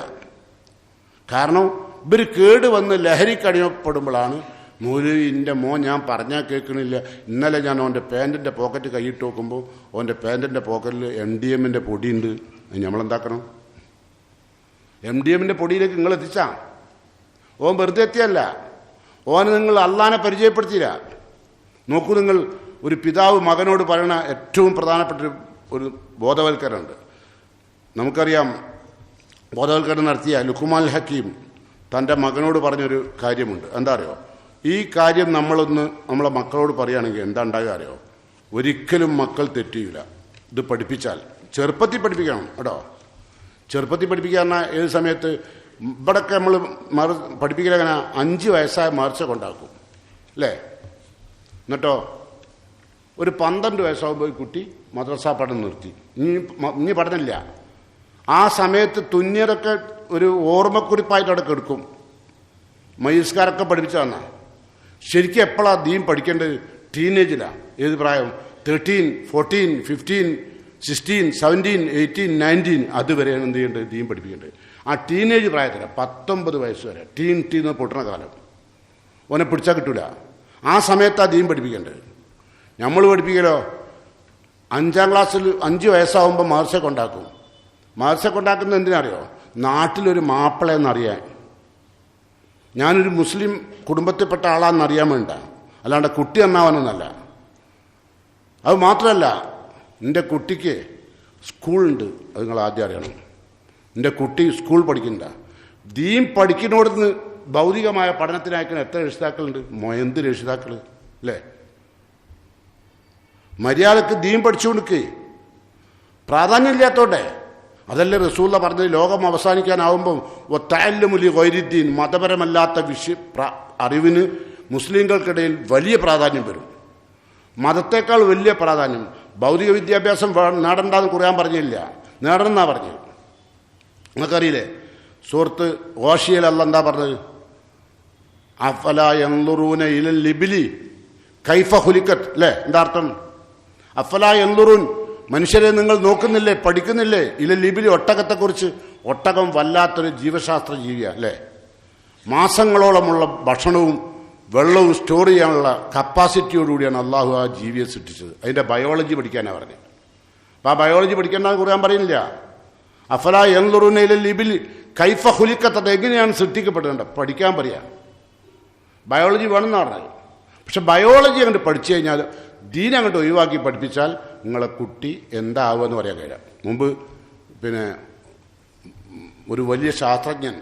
കാരണം ഇവർ കേട് വന്ന് ലഹരിക്കടിമപ്പെടുമ്പോഴാണ് മൗലവി എൻ്റെ മോൻ ഞാൻ പറഞ്ഞാൽ കേൾക്കണില്ല. ഇന്നലെ ഞാൻ ഓൻ്റെ പാൻറ്റിൻ്റെ പോക്കറ്റ് കൈയിട്ട് നോക്കുമ്പോൾ ഓൻ്റെ പാൻറ്റിൻ്റെ പോക്കറ്റിൽ MDMൻ്റെ പൊടിയുണ്ട്. നമ്മളെന്താക്കണം? MDMൻ്റെ പൊടിയിലേക്ക് നിങ്ങൾ എത്തിച്ചാ ഓൻ വെറുതെ എത്തിയല്ല, ഓന് നിങ്ങൾ അള്ളാനെ പരിചയപ്പെടുത്തിയില്ല. നോക്കൂ, നിങ്ങൾ ഒരു പിതാവ് മകനോട് പറയണ ഏറ്റവും പ്രധാനപ്പെട്ട ഒരു ബോധവൽക്കരണമുണ്ട്. നമുക്കറിയാം, ബോധവൽക്കരണം നടത്തിയ ലുഖ്മാൻ ഹക്കീം തൻ്റെ മകനോട് പറഞ്ഞൊരു കാര്യമുണ്ട്. എന്താ അറിയോ? ഈ കാര്യം നമ്മളെ മക്കളോട് പറയുകയാണെങ്കിൽ എന്താ ഉണ്ടാകുക അറിയോ? ഒരിക്കലും മക്കൾ തെറ്റിയില്ല. ഇത് പഠിപ്പിച്ചാൽ ചെറുപ്പത്തിൽ പഠിപ്പിക്കണം കേട്ടോ. ചെറുപ്പത്തിൽ പഠിപ്പിക്കുക പറഞ്ഞാൽ ഏത് സമയത്ത് ഇവിടെയൊക്കെ നമ്മൾ പഠിപ്പിക്കലെങ്ങനെ 5 വയസ്സായ മറിച്ച കൊണ്ടാക്കും അല്ലേ? എന്നിട്ടോ ഒരു 12 വയസ്സാകുമ്പോൾ കുട്ടി മദ്രസ പഠനം നിർത്തി, ഇനി പഠനമില്ല. ആ സമയത്ത് തുന്നിയതൊക്കെ ഒരു ഓർമ്മക്കുറിപ്പായിട്ട് അവിടെ എടുക്കും. മൈസ്കാരൊക്കെ പഠിപ്പിച്ചു തന്നാ. ശരിക്കും എപ്പോഴാണ് ദീൻ പഠിക്കേണ്ടത്? ടീനേജിലാണ്. ഏത് പ്രായം? 13, 14, 15, 16, 17, 18, 19 അതുവരെയാണ് എന്ത് ചെയ്യേണ്ടത്? ദീൻ പഠിപ്പിക്കേണ്ടത്. ആ ടീനേജ് പ്രായത്തിലാണ് 19 വയസ്സ് വരെ ടീന്ന് പൊട്ടുന്ന കാലം. ഓനെ പിടിച്ചാൽ കിട്ടൂല. ആ സമയത്താണ് ദീൻ പഠിപ്പിക്കേണ്ടത്. നമ്മൾ പഠിപ്പിക്കലോ 5-ാം ക്ലാസ്സിൽ 5 വയസ്സാകുമ്പോൾ മദ്രസ കൊണ്ടാക്കും. മദ്രസ കൊണ്ടാക്കുന്നത് എന്തിനറിയോ? നാട്ടിലൊരു മാപ്പിളയെന്നറിയാൻ. ഞാനൊരു മുസ്ലിം കുടുംബത്തിൽപ്പെട്ട ആളാണെന്നറിയാൻ വേണ്ട, അല്ലാണ്ട് കുട്ടി നന്നാവാനൊന്നല്ല. അത് മാത്രമല്ല, എൻ്റെ കുട്ടിക്ക് സ്കൂളുണ്ട്, അത് നിങ്ങൾ ആദ്യം അറിയണം. എൻ്റെ കുട്ടി സ്കൂൾ പഠിക്കണ്ട. ദീൻ പഠിക്കുന്നോടത്ത് ഭൗതികമായ പഠനത്തിനയക്കുന്ന എത്ര രക്ഷിതാക്കളുണ്ട്? എന്ത് രക്ഷിതാക്കൾ? അല്ലേ? മര്യാദക്ക് ദീൻ പഠിച്ചുകൊടുക്കേ, പ്രാധാന്യമില്ലാത്തോട്ടെ. അതല്ലേ റസൂല പറഞ്ഞത്, ലോകം അവസാനിക്കാനാവുമ്പം ഒത്തഅല്ലുമുലി ഗൈരിദ്ദീൻ, മതപരമല്ലാത്ത അറിവിന് മുസ്ലിങ്ങൾക്കിടയിൽ വലിയ പ്രാധാന്യം വരും. മതത്തേക്കാൾ വലിയ പ്രാധാന്യം. ഭൗതിക വിദ്യാഭ്യാസം നേടണ്ടെന്ന് ഖുർആൻ പറഞ്ഞില്ല, നേടണമെന്നാണ് പറഞ്ഞത്. നിങ്ങൾക്കറിയില്ലേ സൂറത്ത് ഗാശിയയിൽ അല്ലാഹ് എന്താ പറഞ്ഞത്? അഫലാ യൻളുറൂന ഇലൽ ലിബിലി കൈഫ ഖുലിഖത്, അല്ലേ? എന്താ അർത്ഥം? അഫലാ യൻളുറൂൻ, മനുഷ്യരെ നിങ്ങൾ നോക്കുന്നില്ലേ, പഠിക്കുന്നില്ലേ? ഇലൽ ലിബിലി, ഒട്ടകത്തെക്കുറിച്ച്. ഒട്ടകം വല്ലാത്തൊരു ജീവശാസ്ത്ര ജീവിയാണ്, അല്ലേ? മാസങ്ങളോളമുള്ള ഭക്ഷണവും വെള്ളവും സ്റ്റോർ ചെയ്യാനുള്ള കപ്പാസിറ്റിയോടുകൂടിയാണ് അള്ളാഹു ആ ജീവിയെ സൃഷ്ടിച്ചത്. അതിൻ്റെ ബയോളജി പഠിക്കാനാണ് പറഞ്ഞത്. അപ്പോൾ ആ ബയോളജി പഠിക്കേണ്ടെന്ന് ഖുർആൻ പറയുന്നില്ല. അഫലാ യൻളുറൂന ഇലൽ ലിബിലി കൈഫ ഖുലിഖത്, അത് എങ്ങനെയാണ് സൃഷ്ടിക്കപ്പെടുന്നത് പഠിക്കാൻ പറയാം. ബയോളജി വേണമെന്ന് പറഞ്ഞത്. പക്ഷെ ബയോളജി അങ്ങോട്ട് പഠിച്ചു കഴിഞ്ഞാൽ, ദീൻ അങ്ങോട്ട് ഒഴിവാക്കി പഠിപ്പിച്ചാൽ നിങ്ങളെ കുട്ടി എന്താവുമെന്ന് പറയാൻ കഴിയാം. മുമ്പ് ഒരു വലിയ ശാസ്ത്രജ്ഞൻ,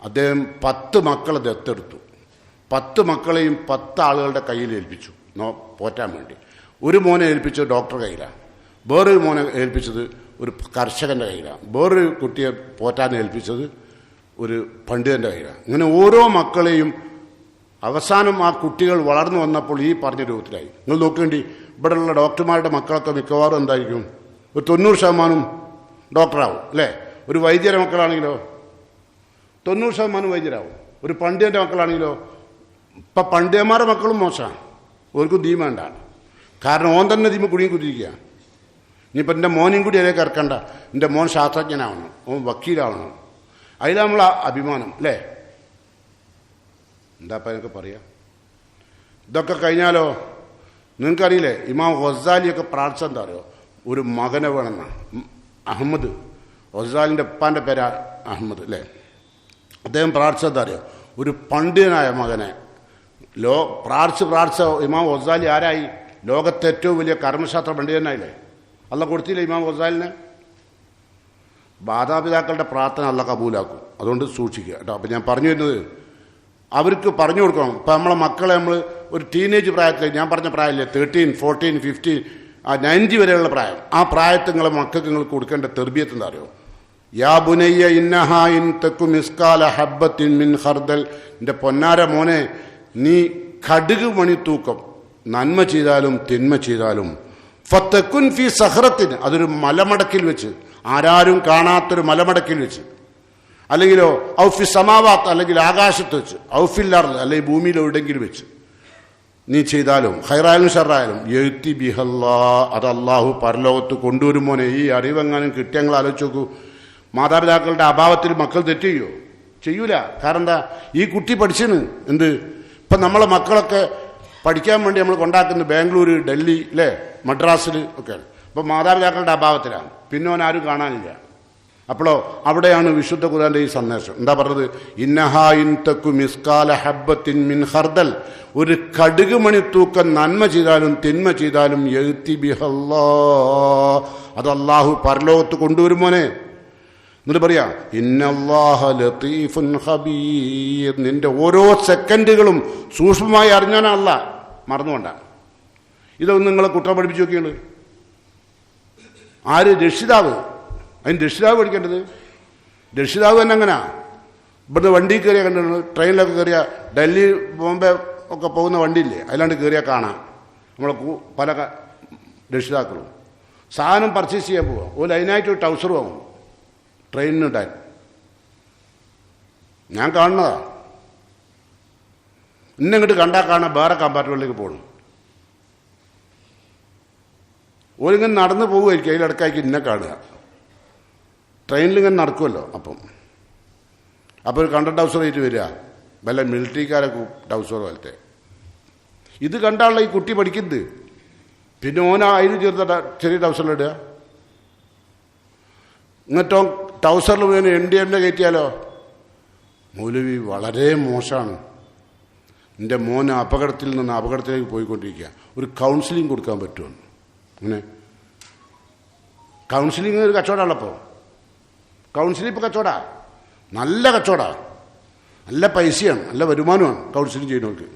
അദ്ദേഹം 10 മക്കളെ ദത്തെടുത്തു. 10 മക്കളെയും 10 ആളുകളുടെ കയ്യിൽ ഏൽപ്പിച്ചു പോറ്റാൻ വേണ്ടി. ഒരു മോനെ ഏൽപ്പിച്ചത് ഡോക്ടറുടെ കയ്യിലാണ്, വേറൊരു മോനെ ഏൽപ്പിച്ചത് ഒരു കർഷകൻ്റെ കയ്യിലാണ്, വേറൊരു കുട്ടിയെ പോറ്റാൻ ഏൽപ്പിച്ചത് ഒരു പണ്ഡിതൻ്റെ കയ്യിലാണ്. ഇങ്ങനെ ഓരോ മക്കളെയും അവസാനം ആ കുട്ടികൾ വളർന്നു വന്നപ്പോൾ ഈ പറഞ്ഞ രൂപത്തിലായി. നിങ്ങൾ നോക്കേണ്ടി, ഇവിടെയുള്ള ഡോക്ടർമാരുടെ മക്കളൊക്കെ മിക്കവാറും എന്തായിരിക്കും, ഒരു 90% ഡോക്ടറാവും, അല്ലേ? ഒരു വൈദ്യരുടെ മക്കളാണെങ്കിലോ 90% വൈദ്യരാവും. ഒരു പണ്ഡിതൻ്റെ മക്കളാണെങ്കിലോ, ഇപ്പം പണ്ഡിതന്മാരുടെ മക്കളും മോശമാണ്, ഓർക്കും ദീൻ വേണ്ടാണ്. കാരണം ഓൻ തന്നെ ദീമ കുടുങ്ങി കുതിരിക്കുക. ഇനിയിപ്പോൾ എൻ്റെ മോനും കൂടി അതിലേക്ക് ഇറക്കണ്ട, എൻ്റെ മോൻ ശാസ്ത്രജ്ഞനാവണം, ഓൻ വക്കീലാവണം, അതിലാണ് നമ്മളെ അഭിമാനം, അല്ലേ? എന്താപ്പം എനിക്ക് പറയാം. ഇതൊക്കെ കഴിഞ്ഞാലോ നിങ്ങൾക്കറിയില്ലേ, ഇമാം ഗസാലിയൊക്കെ പ്രാർത്ഥിച്ചത് എന്താ അറിയോ? ഒരു മകനെ വേണമെന്നാണ്. അഹമ്മദ്, ഗസാലിൻ്റെ ഉപ്പാൻ്റെ പേരാ അഹമ്മദ്, അല്ലേ? അദ്ദേഹം പ്രാർത്ഥിച്ചത് എന്താ അറിയോ? ഒരു പണ്ഡിതനായ മകനെ. പ്രാർത്ഥിച്ച ഇമാം ഗസാലി ആരായി? ലോകത്തെ ഏറ്റവും വലിയ കർമ്മശാസ്ത്ര പണ്ഡിതനായില്ലേ? അള്ളാഹ് കൊടുത്തില്ലേ ഇമാം ഗസാലിനെ? മാതാപിതാക്കളുടെ പ്രാർത്ഥന അള്ളാഹ് കബൂലാക്കും. അതുകൊണ്ട് സൂക്ഷിക്കുക കേട്ടോ. അപ്പം ഞാൻ പറഞ്ഞു വരുന്നത്, അവർക്ക് പറഞ്ഞു കൊടുക്കണം. ഇപ്പം നമ്മളെ മക്കളെ നമ്മൾ ഒരു ടീനേജ് പ്രായത്തിൽ, ഞാൻ പറഞ്ഞ പ്രായമില്ലേ, 13, 14, 15, 90 വരെയുള്ള പ്രായം, ആ പ്രായത്തിൽ നിങ്ങളെ മക്കൾക്ക് നിങ്ങൾ കൊടുക്കേണ്ട തെർബിയത്ത് എന്താ അറിയോ? യാ ബുനയ്യ ഇന്നഹാ ഇൻ തക്കു മിസ്കാല ഹബ്ബത്തിൻ മിൻ ഖർദൽ, എൻ്റെ പൊന്നാര മോനെ, നീ കടുക് മണി തൂക്കം നന്മ ചെയ്താലും തിന്മ ചെയ്താലും, ഫത്തക്കുൻ ഫി സഹ്റത്തിന്, അതൊരു മലമടക്കിൽ വെച്ച്, ആരാരും കാണാത്തൊരു മലമടക്കിൽ വെച്ച്, അല്ലെങ്കിലോ ഔഫി സമാവാത്ത്, അല്ലെങ്കിൽ ആകാശത്ത് വെച്ച്, ഔഫില്ലാർ, അല്ലെങ്കിൽ ഭൂമിയിൽ എവിടെയെങ്കിലും വെച്ച് നീ ചെയ്താലും, ഹൈറായാലും ഷറായാലും, എഴുത്തി ബിഹല്ലാ, അത് അള്ളാഹു പരലോകത്ത് കൊണ്ടുവരുമോനെ. ഈ അറിവെങ്ങാനും കിട്ടിയങ്ങൾ ആലോചിച്ച് നോക്കൂ. മാതാപിതാക്കളുടെ അഭാവത്തിൽ മക്കൾ തെറ്റ് ചെയ്യോ? ചെയ്യൂല. കാരണം എന്താ? ഈ കുട്ടി പഠിച്ചിന് എന്ത്? ഇപ്പം നമ്മളെ മക്കളൊക്കെ പഠിക്കാൻ വേണ്ടി നമ്മൾ കൊണ്ടാക്കുന്നത് ബാംഗ്ലൂർ, ഡൽഹി, അല്ലേ, മദ്രാസിൽ ഒക്കെയാണ്. അപ്പം മാതാപിതാക്കളുടെ അഭാവത്തിലാണ്, പിന്നെ ഓൻ ആരും കാണാനില്ല. അപ്പോഴോ അവിടെയാണ് വിശുദ്ധ ഖുർആന്റെ ഈ സന്ദേശം. എന്താ പറഞ്ഞത്? ഇന്നഹാ ഇൻ തക്കു മിസ്കാല ഹബ്ബത്തിൻ മിൻ ഖർദൽ, ഒരു കടുക് മണി തൂക്കം നന്മ ചെയ്താലും തിന്മ ചെയ്താലും, യഅ്തി ബിഹല്ലാ, അത് അല്ലാഹു പരലോകത്ത് കൊണ്ടുവരുമോനെ. എന്നിട്ട് പറയാ, ഇന്നല്ലാഹ ലതീഫുൻ ഖബീർ, നിന്റെ ഓരോ സെക്കൻഡുകളും സൂക്ഷ്മമായി അറിഞ്ഞാനാ അല്ലാഹ്, മറന്നുകൊണ്ട. ഇതൊന്നും നിങ്ങളെ കുട്ടം പഠിപ്പിച്ചു നോക്കിയാണ്. ആര്? രക്ഷിതാവ്. അതിന് രക്ഷിതാവ് പഠിക്കേണ്ടത്. രക്ഷിതാവ് തന്നെ അങ്ങനെ. ഇവിടുന്ന് വണ്ടി കയറിയാൽ കണ്ടിട്ടുണ്ട്, ട്രെയിനിലൊക്കെ കയറിയാൽ, ഡൽഹി ബോംബെ ഒക്കെ പോകുന്ന വണ്ടിയില്ലേ, അതിലാണ്ട് കയറിയാൽ കാണാം നമ്മളെ പല രക്ഷിതാക്കളും. സാധനം പർച്ചേസ് ചെയ്യാൻ പോവാം, ഒരു അതിനായിട്ട് ഒരു ടൗസർ വാങ്ങും ട്രെയിനിനുണ്ടായി. ഞാൻ കാണുന്നതാ. ഇന്നിങ്ങോട്ട് കണ്ടാൽ കാണാൻ വേറെ കമ്പാർട്ട്മെൻറ്റിലേക്ക് പോകണം. ഓരിങ്ങനെ നടന്നു പോകുമായിരിക്കും, അതിലിടക്കായിരിക്കും ഇന്നെ കാണുക. ട്രെയിനിലിങ്ങനെ നടക്കുമല്ലോ. അപ്പോൾ ഒരു കണ്ട ടൗസർ ആയിട്ട് വരിക, വല്ല മിലിറ്ററിക്കാരൊക്കെ ടൗസർ പോലത്തെ. ഇത് കണ്ടാണല്ലോ ഈ കുട്ടി പഠിക്കുന്നത്. പിന്നെ അതിന് ചേർത്ത ചെറിയ ടൗസറിലിടുക. എന്നിട്ടോ ടൗസറിൽ വീണ് എണ്ണ കയറ്റിയാലോ? മൗലവി വളരെ മോശമാണ്, എൻ്റെ മോന് അപകടത്തിൽ നിന്ന് അപകടത്തിലേക്ക് പോയിക്കൊണ്ടിരിക്കുക, ഒരു കൗൺസിലിംഗ് കൊടുക്കാൻ പറ്റുമോ? അങ്ങനെ കൗൺസിലിംഗ് ഒരു കച്ചവടമാണല്ലോ. കൗൺസിലിംഗ് ഇപ്പോൾ കച്ചവട, നല്ല കച്ചവടമാണ്, നല്ല പൈസയാണ്, നല്ല വരുമാനമാണ് കൗൺസിലിംഗ് ചെയ്യുന്നവർക്ക്.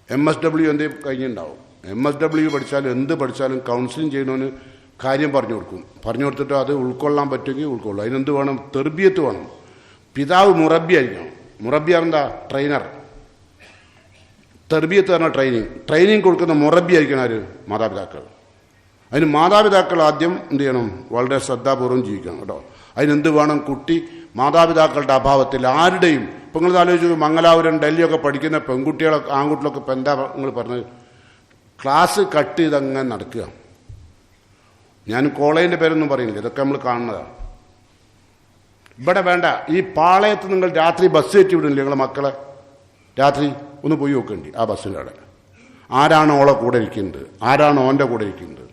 MSW എന്ത് കഴിഞ്ഞിട്ടുണ്ടാവും. MSW പഠിച്ചാലും എന്ത് പഠിച്ചാലും കൗൺസിലിംഗ് ചെയ്യുന്നവന് കാര്യം പറഞ്ഞു കൊടുക്കും. പറഞ്ഞു കൊടുത്തിട്ട് അത് ഉൾക്കൊള്ളാൻ പറ്റുമെങ്കിൽ ഉൾക്കൊള്ളും. അതിനെന്ത് വേണം? തെർബിയത്ത് വേണം. പിതാവ് മുറബി ആയിരിക്കണം. മുറബി എന്താ? ട്രെയിനർ. തെർബിയത്ത് പറഞ്ഞാൽ ട്രെയിനിങ് കൊടുക്കുന്ന മുറബി ആയിരിക്കണം ആര്? മാതാപിതാക്കൾ. അതിന് മാതാപിതാക്കൾ ആദ്യം എന്ത് ചെയ്യണം? വളരെ ശ്രദ്ധാപൂർവ്വം ജീവിക്കണം കേട്ടോ. അതിനെന്ത് വേണം? കുട്ടി മാതാപിതാക്കളുടെ അഭാവത്തിൽ ആരുടെയും ഇപ്പം നിങ്ങൾ ആലോചിച്ചു, മംഗലാപുരം ഡൽഹിയൊക്കെ പഠിക്കുന്ന പെൺകുട്ടികളൊക്കെ ആൺകുട്ടികളൊക്കെ ഇപ്പം എന്താ നിങ്ങൾ പറഞ്ഞത്? ക്ലാസ് കട്ട് ചെയ്തങ്ങനെ നടക്കുക. ഞാൻ കോളേജിൻ്റെ പേരൊന്നും പറയുന്നില്ല, ഇതൊക്കെ നമ്മൾ കാണുന്നതാണ്. ഇവിടെ വേണ്ട. ഈ പാളയത്ത് നിങ്ങൾ രാത്രി ബസ് കയറ്റി വിടുന്നില്ല നിങ്ങളെ മക്കളെ? രാത്രി ഒന്ന് പോയി നോക്കേണ്ടി ആ ബസ്സിൻ്റെ അവിടെ ആരാണ് ഓളെ കൂടെ ഇരിക്കുന്നത്, ആരാണ് ഓൻ്റെ കൂടെ ഇരിക്കുന്നത്.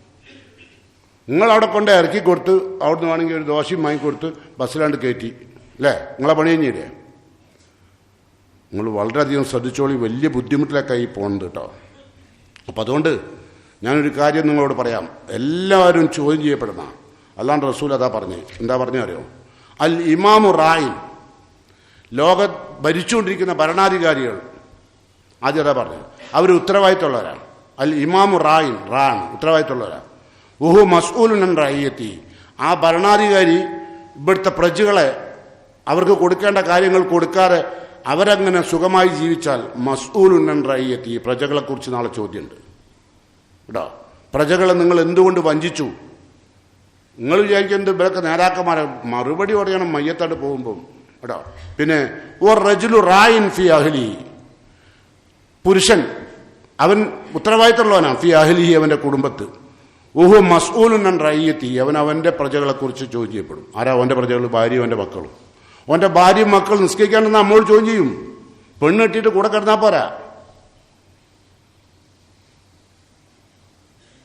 നിങ്ങളവിടെ കൊണ്ട് ഇറക്കി കൊടുത്ത് അവിടുന്ന് വേണമെങ്കിൽ ഒരു ദോശയും വാങ്ങിക്കൊടുത്ത് ബസ്സിലാണ്ട് കയറ്റി അല്ലേ? നിങ്ങളെ പണി കഴിഞ്ഞില്ലേ? നിങ്ങൾ വളരെയധികം ശ്രദ്ധിച്ചോളി. വലിയ ബുദ്ധിമുട്ടിലേക്കായി പോകുന്നത് കേട്ടോ. അപ്പം അതുകൊണ്ട് ഞാനൊരു കാര്യം നിങ്ങളോട് പറയാം. എല്ലാവരും ചോദ്യം ചെയ്യപ്പെടുന്ന അല്ലാണ്ട് റസൂൽ അതാ പറഞ്ഞേ. എന്താ പറഞ്ഞേ അറിയോ? അൽ ഇമാമു റായിൻ, ലോക ഭരിച്ചുകൊണ്ടിരിക്കുന്ന ഭരണാധികാരികൾ ആദ്യം അതാ പറഞ്ഞത്. അവർ ഉത്തരവാദിത്തമുള്ളവരാണ്. അൽ ഇമാമു റായിൻ, റാൻ ഉത്തരവാദിത്തമുള്ളവരാണ്. ഉഹു മസ്ഊലുൻ റഅയ്യത്തി, ആ ഭരണാധികാരി ഇവിടുത്തെ പ്രജകളെ അവർക്ക് കൊടുക്കേണ്ട കാര്യങ്ങൾ കൊടുക്കാതെ അവരങ്ങനെ സുഖമായി ജീവിച്ചാൽ മസ്ഊലുൻ റഅയ്യത്തി, പ്രജകളെക്കുറിച്ച് നാളെ ചോദ്യമുണ്ട് കേട്ടോ. പ്രജകളെ നിങ്ങൾ എന്തുകൊണ്ട് വഞ്ചിച്ചു? നിങ്ങൾ വിചാരിക്കുന്നത് ഇവരൊക്കെ നേതാക്കന്മാരെ മറുപടി പറയണം മയ്യത്തായിട്ട് പോകുമ്പം കേട്ടോ. പിന്നെ ഓർ റജുലു റായിൻ ഫി അഹ്ലി, പുരുഷൻ അവൻ ഉത്തരവാദിത്തമുള്ളവനാണ്. ഫി അഹ്ലി, അവൻ്റെ കുടുംബത്ത്. ഊഹു മസ്ഊലുൻ റഅയ്യത്തി, അവൻ അവൻ്റെ പ്രജകളെക്കുറിച്ച് ചോദ്യം ചെയ്യപ്പെടും. ആരാ അവൻ്റെ പ്രജകൾ? ഭാര്യയും അവൻ്റെ മക്കളും. അവൻ്റെ ഭാര്യയും മക്കൾ നിസ്കരിക്കാണ്ടെന്ന് നമ്മോട് ചോദ്യം ചെയ്യും. പെണ്ണ് കെട്ടിയിട്ട് കൂടെ കിടന്നാൽ പോരാ.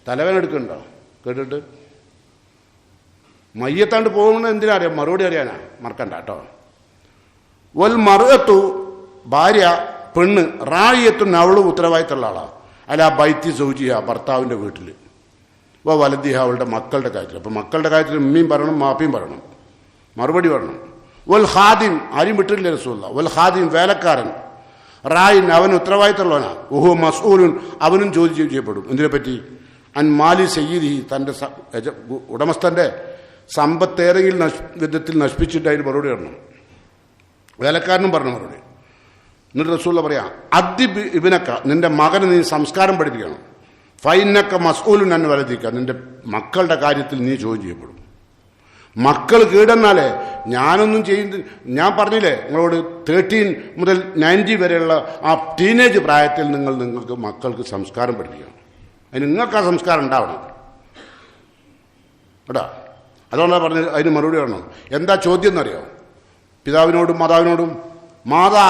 തലവേന എടുക്കണ്ടോ കേട്ടിട്ട്? മയ്യത്താണ്ട് പോകുന്നത് എന്തിനാ അറിയാം? മറുപടി അറിയാനാ. മറക്കണ്ട കേട്ടോ. വൽ മർഅത്തു, ഭാര്യ പെണ്ണ്, റായിയത്തുൻ, അവളും ഉത്തരവാദിത്തമുള്ള ആളാണ്. അല്ല ബൈത്തി സൗജിയ, ഭർത്താവിൻ്റെ വീട്ടിൽ. വലദിഹ, അവളുടെ മക്കളുടെ കാര്യത്തിൽ. അപ്പം മക്കളുടെ കാര്യത്തിൽ ഉമ്മയും പറയണം, മാപ്പിയും പറയണം, മറുപടി പറയണം. വൽ ഹാദിം, ആരും വിട്ടില്ല റസൂലുള്ളാഹി. വൽ ഹാദിം, വേലക്കാരൻ. റായിൻ, അവൻ ഉത്തരവാദിത്തമുള്ളവനാണ്. ഉഹു മസ്ഊലുൻ, അവനും ചോദ്യം ചെയ്യപ്പെടും. എന്തിനെപ്പറ്റി? അൻ മാലി സയ്യിദി, തൻ്റെ ഉടമസ്ഥൻ്റെ സമ്പത്ത് ഏതെങ്കിലും വിധത്തിൽ നശിപ്പിച്ചിട്ട് അതിന് മറുപടി പറയണം. വേലക്കാരനും പറഞ്ഞ മറുപടി. എന്നിട്ട് റസൂലുള്ളാഹി പറയാം, അദ്ദിബ് ഇബ്നക, നിന്റെ മകന് നീ സംസ്കാരം പഠിപ്പിക്കണം. ഫൈനക്ക മസ്ഊലുൻ അൻ വലദിക, നിന്റെ മക്കളുടെ കാര്യത്തിൽ നീ ചോദ്യം ചെയ്യപ്പെടും. മക്കൾ കീടന്നാലേ ഞാനൊന്നും ചെയ്യുന്നത്. ഞാൻ പറഞ്ഞില്ലേ നിങ്ങളോട് 13 മുതൽ 90 വരെയുള്ള ആ ടീനേജ് പ്രായത്തിൽ നിങ്ങൾക്ക് മക്കൾക്ക് സംസ്കാരം പഠിപ്പിക്കണം. അതിന് നിങ്ങൾക്ക് ആ സംസ്കാരം ഉണ്ടാവണം കേട്ടോ. അതുകൊണ്ടാണ് പറഞ്ഞത് അതിന് മറുപടി പറയണം. എന്താ ചോദ്യം എന്നറിയോ? പിതാവിനോടും മാതാവിനോടും, മാതാ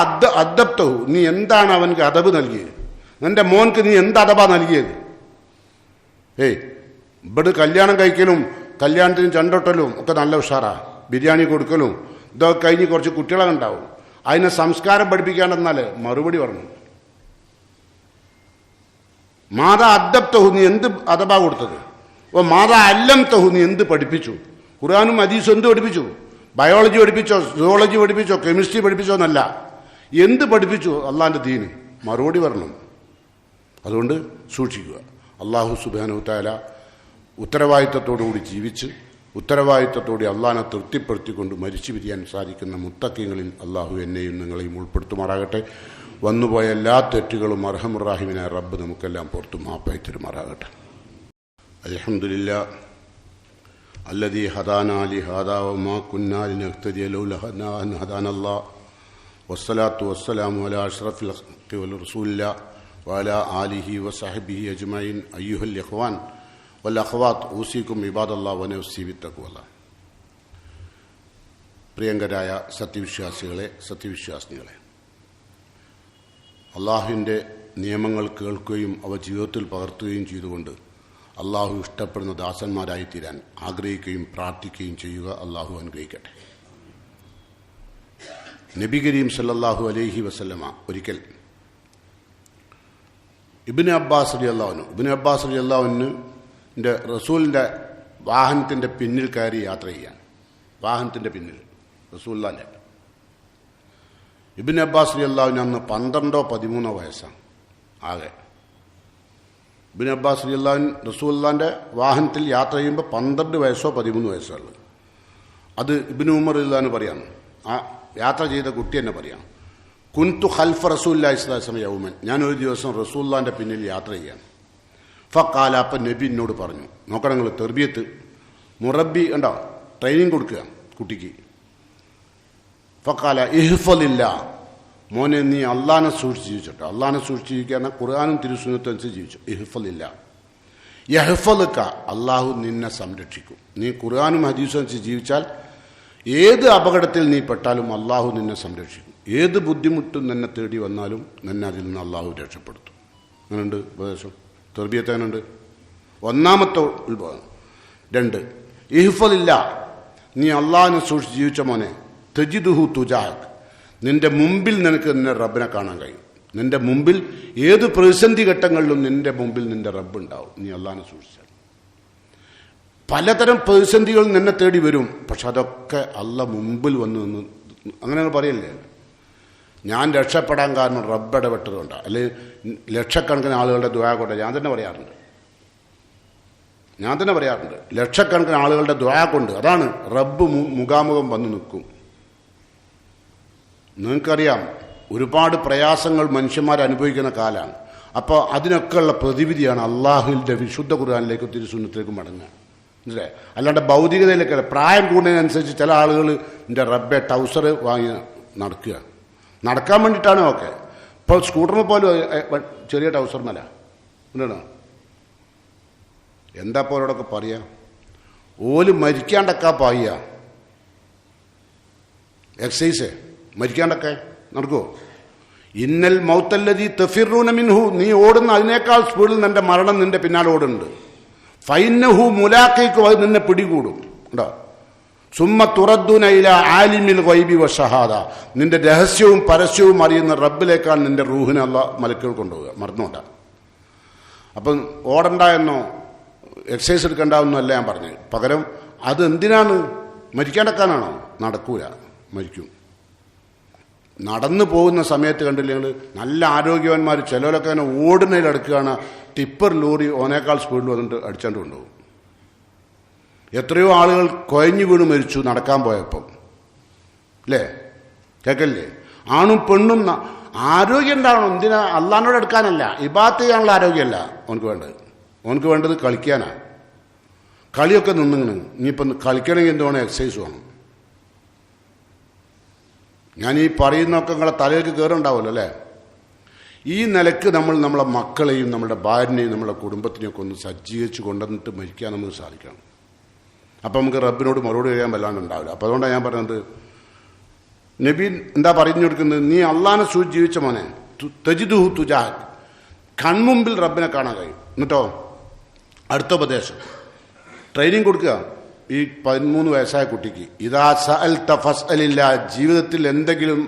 അദ്ദബ്തഹു, നീ എന്താണ് അവനക്ക് അദബ് നൽകിയത്? നിന്റെ മോൻക്ക് നീ എന്ത് അദബാ നൽകിയത്? ഇവിടെ കല്യാണം കഴിക്കലും കല്യാണത്തിന് ചണ്ടൊട്ടലും ഒക്കെ നല്ല ഉഷാറാ. ബിരിയാണി കൊടുക്കലും ഇതൊക്കെ കഴിഞ്ഞ് കുറച്ച് കുട്ടികളെ ഉണ്ടാവും. അതിനെ സംസ്കാരം പഠിപ്പിക്കാണ്ടെന്നാൽ മറുപടി പറഞ്ഞു. മാതാ അദ്ദബ്തഹു, നീ എന്ത് അദബാ കൊടുത്തത്? ഓ മാതാ അല്ലംതഹു, നീ എന്ത് പഠിപ്പിച്ചു? ഖുർആനും ഹദീസും എന്ത് പഠിപ്പിച്ചു? ബയോളജി പഠിപ്പിച്ചോ, സുവോളജി പഠിപ്പിച്ചോ, കെമിസ്ട്രി പഠിപ്പിച്ചോ എന്നല്ല, എന്ത് പഠിപ്പിച്ചു? അള്ളാഹിൻ്റെ ദീന്. മറുപടി പറയണം. അതുകൊണ്ട് സൂക്ഷിക്കുക. അള്ളാഹു സുബ്ഹാനഹു വ തആല ഉത്തരവാദിത്തത്തോടുകൂടി ജീവിച്ച് ഉത്തരവാദിത്തത്തോടെ അള്ളാഹിനെ തൃപ്തിപ്പെടുത്തിക്കൊണ്ട് മരിച്ചു പിരിയാൻ സാധിക്കുന്ന മുത്തഖീങ്ങളിൽ അള്ളാഹു എന്നെയും നിങ്ങളെയും ഉൾപ്പെടുത്തുമാറാകട്ടെ. വന്നുപോയ എല്ലാ തെറ്റുകളും അർഹമുർ-റഹീമിനായ റബ്ബ് നമുക്കെല്ലാം പുറത്തു മാപ്പായി തരുമാറാകട്ടെ. അൽഹംദുലില്ലാഹ് അല്ലദീ ഹദാനാ ലിഹാദാ വമാ കുന്നാ ലിനഹ്തദിയ ലൗലാ അൻ ഹദാനല്ലാഹ് വസ്സലാത്തു വസ്സലാമു അലാ അഷ്റഫിൽ ഖൽഖി റസൂലില്ലാഹ് വഅലാ ആലിഹി വസഹ്ബിഹി അജ്മഈൻ. അയ്യുഹൽ ഇഖ്വാൻ വൽ അഖ്വാത്ത്, ഊസിക്കും ഇബാദല്ലാഹ് വനഫ്സി ബിത്തഖ്വല്ലാഹ്. പ്രിയങ്കരായ സത്യവിശ്വാസികളെ, സത്യവിശ്വാസിനികളെ, അള്ളാഹുവിൻ്റെ നിയമങ്ങൾ കേൾക്കുകയും അവ ജീവിതത്തിൽ പകർത്തുകയും ചെയ്തുകൊണ്ട് അള്ളാഹു ഇഷ്ടപ്പെടുന്ന ദാസന്മാരായിത്തീരാൻ ആഗ്രഹിക്കുകയും പ്രാർത്ഥിക്കുകയും ചെയ്യുക. അള്ളാഹു അനുഗ്രഹിക്കട്ടെ. നബി കരീം സല്ലല്ലാഹു അലൈഹി വസല്ലമ ഒരിക്കൽ ഇബ്നു അബ്ബാസ് റളിയല്ലാഹുവിൻ്റെ റസൂലിൻ്റെ വാഹനത്തിൻ്റെ പിന്നിൽ കയറി യാത്ര ചെയ്യാൻ. വാഹനത്തിൻ്റെ പിന്നിൽ റസൂലുള്ളാഹിൻ്റെ. ഇബ്നു അബ്ബാസ് റളിയല്ലാഹുവിന് അന്ന് 12-13 വയസ്സാണ്. ആകെ. ഇബ്നു അബ്ബാസ് റസൂലുള്ളാഹിന്റെ വാഹനത്തിൽ യാത്ര ചെയ്യുമ്പോൾ 12 വയസ്സോ 13 വയസ്സോ ഉള്ളത്. അത് ഇബ്നു ഉമർ റളിയല്ലാഹു പറയാണ്, ആ യാത്ര ചെയ്ത കുട്ടി തന്നെ പറയാം, കുൻതു ഖൽഫ റസൂലുള്ളാഹി സ്വല്ലല്ലാഹു അലൈഹി വസല്ലം യൗമൻ, ഞാനൊരു ദിവസം റസൂലുള്ളാഹിന്റെ പിന്നിൽ യാത്ര ചെയ്യാണ്. ഫഖാല, അപ്പം നബി എന്നോട് പറഞ്ഞു, നോക്കണം നിങ്ങൾ തെർബിയത്ത്, മുറബി ഉണ്ടോ, ട്രെയിനിങ് കൊടുക്കുക കുട്ടിക്ക്. ഫഖാല ഇഹ്ഫലില്ല, മോനെ നീ അള്ളാനെ സൂക്ഷിച്ച് ജീവിച്ചോട്ടോ. അള്ളാനെ സൂക്ഷിച്ച് ജീവിക്കുക, ഖുർആനും തിരുസുന്നത്തും അനുസരിച്ച് ജീവിച്ചു. ഇഹ്ഫലില്ല യഹ്ഫലുക, അള്ളാഹു നിന്നെ സംരക്ഷിക്കും. നീ ഖുർആനും ഹദീസും അനുസരിച്ച് ജീവിച്ചാൽ ഏത് അപകടത്തിൽ നീ പെട്ടാലും അള്ളാഹു നിന്നെ സംരക്ഷിക്കും. ഏത് ബുദ്ധിമുട്ടും നിന്നെ തേടി വന്നാലും നിന്നെ അതിൽ നിന്ന് അള്ളാഹു രക്ഷപ്പെടുത്തും. അങ്ങനെയുണ്ട് ഉപദേശം. തെർബിയത്ത് അങ്ങനെയുണ്ട്. ഒന്നാമത്തെ ഉത്ഭവം. 2, ഇഹ്ഫലില്ല, നീ അള്ളാഹിനെ സൂക്ഷിച്ച് ജീവിച്ച മോനെ, തജിദുഹു തുജാഹക്, നിന്റെ മുമ്പിൽ നിനക്ക് നിന്റെ റബ്ബിനെ കാണാൻ കഴിയും. നിന്റെ മുമ്പിൽ ഏത് പ്രതിസന്ധി ഘട്ടങ്ങളിലും നിന്റെ മുമ്പിൽ നിന്റെ റബ്ബ് ഉണ്ടാവും, നീ അള്ളാഹിനെ സൂക്ഷിച്ചാൽ. പലതരം പ്രതിസന്ധികൾ നിന്നെ തേടി വരും, പക്ഷെ അതൊക്കെ അള്ളാഹ് മുമ്പിൽ വന്ന് നിന്ന് അങ്ങനെ പറയല്ലേ, ഞാൻ രക്ഷപ്പെടാൻ കാരണം റബ്ബ് ഇടപെട്ടതുകൊണ്ടാണ്, അല്ലെങ്കിൽ ലക്ഷക്കണക്കിന് ആളുകളുടെ ദുആ കൊണ്ട്. ഞാൻ തന്നെ പറയാറുണ്ട്, ലക്ഷക്കണക്കിന് ആളുകളുടെ ദുആ കൊണ്ട്. അതാണ് റബ്ബ് മുഖാമുഖം വന്ന് നിൽക്കും. നിങ്ങൾക്കറിയാം, ഒരുപാട് പ്രയാസങ്ങൾ മനുഷ്യന്മാർ അനുഭവിക്കുന്ന കാലമാണ്. അപ്പോൾ അതിനൊക്കെയുള്ള പ്രതിവിധിയാണ് അള്ളാഹുവിൻ്റെ വിശുദ്ധ ഖുർആനിലേക്കും തിരുസുന്നത്തിലേക്കും മടങ്ങുക, അല്ലേ? അല്ലാണ്ട് ഭൗതികതയിലേക്കല്ല. പ്രായം കൂടുന്നതിനനുസരിച്ച് ചില ആളുകൾ എൻ്റെ റബ്ബെ ടൗസർ വാങ്ങി നടക്കാൻ വേണ്ടിയിട്ടാണ്. ഓക്കെ, ഇപ്പോൾ സ്കൂട്ടറിന് പോലും ചെറിയ ടൗസർ മല ഉണ്ടോ? എന്താ പോലോടൊക്കെ പറയുക, ഓല് മരിക്കാണ്ടൊക്കെ പായുക. എക്സസൈസ് മരിക്കാണ്ടൊക്കെ നടക്കുമോ? ഇന്നൽ മൗത്തല്ലദീ തഫിറൂന മിൻഹു, നീ ഓടുന്ന അതിനേക്കാൾ സ്പീഡിൽ നിന്റെ മരണം നിന്റെ പിന്നാലെ ഓടുന്നുണ്ട്. ഫൈന്നഹു മുലാഖിക്കും, അത് നിന്നെ പിടികൂടും. ഉണ്ടോ? സുമ്മ തുറദ്ദൂന ഇലാ ആലിമിൽ ഗൈബി വശഹാദ, നിന്റെ രഹസ്യവും പരസ്യവും അറിയുന്ന റബ്ബിലേക്കാണ് നിന്റെ റൂഹിനെ അല്ലാഹ് മലക്കുകൾ കൊണ്ടുപോവുക. മറന്നുകൊണ്ട. അപ്പം ഓടണ്ട എന്നോ എക്സസൈസ് എടുക്കണ്ടെന്നല്ല ഞാൻ പറഞ്ഞത്. പകരം അത് എന്തിനാണ്? മരിക്കാണ്ടക്കാനാണോ? നടക്കൂല, മരിക്കും. നടന്നു പോകുന്ന സമയത്ത് കണ്ടില്ലെങ്കിൽ നല്ല ആരോഗ്യവാന്മാർ ചിലരൊക്കെ അങ്ങനെ ഓടുന്നതിലടക്കുകയാണ്, ടിപ്പർ ലോറി ഓനേക്കാൾ സ്പീഡിൽ വന്നിട്ട് അടിച്ചാണ്ട് കൊണ്ടുപോകും. എത്രയോ ആളുകൾ കുഴഞ്ഞു വീണ് മരിച്ചു നടക്കാൻ പോയപ്പം, അല്ലേ? കേൾക്കല്ലേ? ആണും പെണ്ണും ആരോഗ്യം ഉണ്ടാവണം. എന്തിനാ? അള്ളാഹിനോട് എടുക്കാനല്ല, ഇബാദത്ത് ചെയ്യാനുള്ള ആരോഗ്യമല്ല ഓനക്ക് വേണ്ടത്. ഓനക്ക് വേണ്ടത് കളിക്കാനാണ്. കളിയൊക്കെ നിന്നിങ്ങനെ. ഇനിയിപ്പം കളിക്കണമെങ്കിൽ എന്ത് വേണം? എക്സസൈസ് വേണം. ഞാൻ ഈ പറയുന്നതൊക്കെ നിങ്ങളെ തലയിലേക്ക് കയറുണ്ടാവുമല്ലോ, അല്ലേ? ഈ നിലക്ക് നമ്മളെ മക്കളെയും നമ്മുടെ ഭാര്യനെയും നമ്മുടെ കുടുംബത്തിനെയൊക്കെ ഒന്ന് സജ്ജീകരിച്ച് കൊണ്ടുവന്നിട്ട് മരിക്കാൻ നമുക്ക് സാധിക്കണം. അപ്പം നമുക്ക് റബ്ബിനോട് മറുപടി പറയാൻ വല്ലാണ്ട് ഉണ്ടാവില്ല. അപ്പോൾ അതുകൊണ്ടാണ് ഞാൻ പറഞ്ഞത്, നബി എന്താ പറഞ്ഞു കൊടുക്കുന്നത്? നീ അള്ളാഹിനെ സൂക്ഷിച്ച് ജീവിച്ച മോനെ, തജിദുഹു തുജാഹക്, കൺമുമ്പിൽ റബ്ബിനെ കാണാൻ കഴിയും. എന്നിട്ടോ അടുത്ത ഉപദേശം, ട്രെയിനിങ് കൊടുക്കുക ഈ 13 വയസ്സായ കുട്ടിക്ക്. ഇദാ സഅൽത ഫസ്അലില്ലാ, ജീവിതത്തിൽ എന്തെങ്കിലും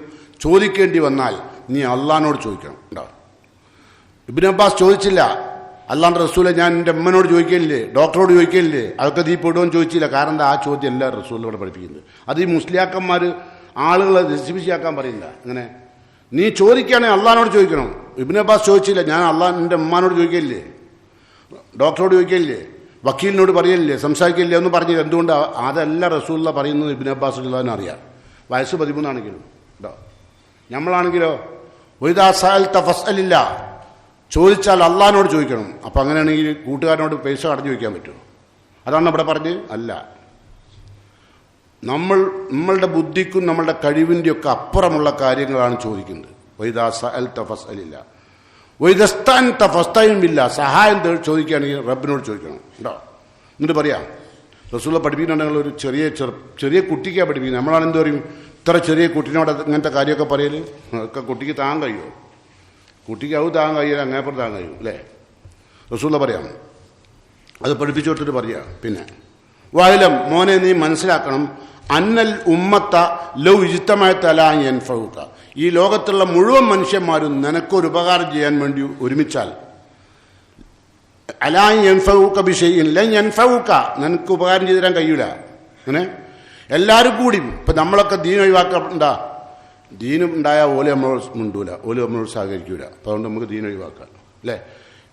ചോദിക്കേണ്ടി വന്നാൽ നീ അള്ളാഹിനോട് ചോദിക്കണം. ഉണ്ടോ? ഇബ്നു അബ്ബാസ് ചോദിച്ചില്ല, അള്ളാഹുവിന്റെ റസൂലെ ഞാൻ എൻ്റെ അമ്മനോട് ചോദിക്കലില്ലേ, ഡോക്ടറോട് ചോദിക്കലില്ലേ, അതൊക്കെ നീ പെടുമെന്ന് ചോദിച്ചില്ല. കാരണം എന്താ? ആ ചോദ്യം എല്ലാ റസൂലും ഇവിടെ പഠിപ്പിക്കുന്നത്. അത് ഈ മുസ്ലിയാക്കന്മാർ ആളുകളെ രസിപ്പിച്ചാക്കാൻ പറയില്ല. അങ്ങനെ നീ ചോദിക്കുകയാണെങ്കിൽ അള്ളാഹിനോട് ചോദിക്കണം. ഇബ്നു അബ്ബാസ് ചോദിച്ചില്ല, ഞാൻ എൻ്റെ അമ്മാനോട് ചോദിക്കലില്ലേ, ഡോക്ടറോട് ചോദിക്കലില്ലേ, വക്കീലിനോട് പറയലില്ലേ, സംസാരിക്കില്ലേ ഒന്നും പറഞ്ഞില്ല. എന്തുകൊണ്ട്? അതല്ല റസൂലുള്ള പറയുന്നത്. ഇബ്നു അബ്ബാസ് ഉള്ളതിനെ അറിയാം. വയസ്സ് 13 ആണെങ്കിലും. കേട്ടോ, നമ്മളാണെങ്കിലോ വഇദാ സഅൽത ഫസ്അലില്ലാ, ചോദിച്ചാൽ അള്ളാഹിനോട് ചോദിക്കണം. അപ്പം അങ്ങനെയാണെങ്കിൽ കൂട്ടുകാരനോട് പൈസ കടഞ്ഞു ചോദിക്കാൻ പറ്റുമോ? അതാണ് ഇവിടെ പറഞ്ഞ്. അല്ല, നമ്മളുടെ ബുദ്ധിക്കും നമ്മളുടെ കഴിവിൻ്റെയൊക്കെ അപ്പുറമുള്ള കാര്യങ്ങളാണ് ചോദിക്കുന്നത്. വഇദാ സഅൽത ഫസ്അലില്ലാ വഇദസ്തഅൻത ഫസ്തഇൻ ബില്ലാ, സഹായം ചോദിക്കുകയാണെങ്കിൽ റബ്ബിനോട് ചോദിക്കണം. ഉണ്ടോ? എന്നിട്ട് പറയാം, റസൂൽ പഠിപ്പിക്കുന്നുണ്ടെങ്കിൽ ഒരു ചെറിയ കുട്ടിക്കാണ് പഠിപ്പിക്കുന്നത്. നമ്മളാണ് എന്ത് പറയും, ഇത്ര ചെറിയ കുട്ടീനോട് ഇങ്ങനത്തെ കാര്യമൊക്കെ പറയൽ? ഒക്കെ കുട്ടിക്ക് താങ്ങാൻ കഴിയുമോ? കുട്ടിക്ക് അത് താങ്ങാൻ കഴിയില്ല, അങ്ങേപ്പുറം താങ്ങാൻ കഴിയും, അല്ലേ? റസൂൽ പറയാം, അത് പഠിപ്പിച്ചു കൊടുത്തിട്ട് പറയാം. പിന്നെ വഅലം, മോനെ നീ മനസ്സിലാക്കണം, അന്നൽ ഉമ്മത്ത ലൗ ഇജ്തമഅത അലാ യൻഫഉക, ഈ ലോകത്തുള്ള മുഴുവൻ മനുഷ്യന്മാരും നിനക്കൊരു ഉപകാരം ചെയ്യാൻ വേണ്ടി ഒരുമിച്ചാൽ, അലാ യൻഫഉക ബിശൈഇൻ ലൻ യൻഫഉക, നിനക്ക് ഉപകാരം ചെയ്തു തരാൻ കഴിയൂല. അങ്ങനെ എല്ലാവരും കൂടി ഇപ്പം നമ്മളൊക്കെ ദീൻ ഒഴിവാക്കണ്ട, ദീനും ഉണ്ടായാൽ ഓല് നമ്മളോട് മിണ്ടൂല, ഓല് നമ്മളോട് സഹകരിക്കൂല. അപ്പം അതുകൊണ്ട് നമുക്ക് ദീൻ ഒഴിവാക്കാം. അല്ലേ?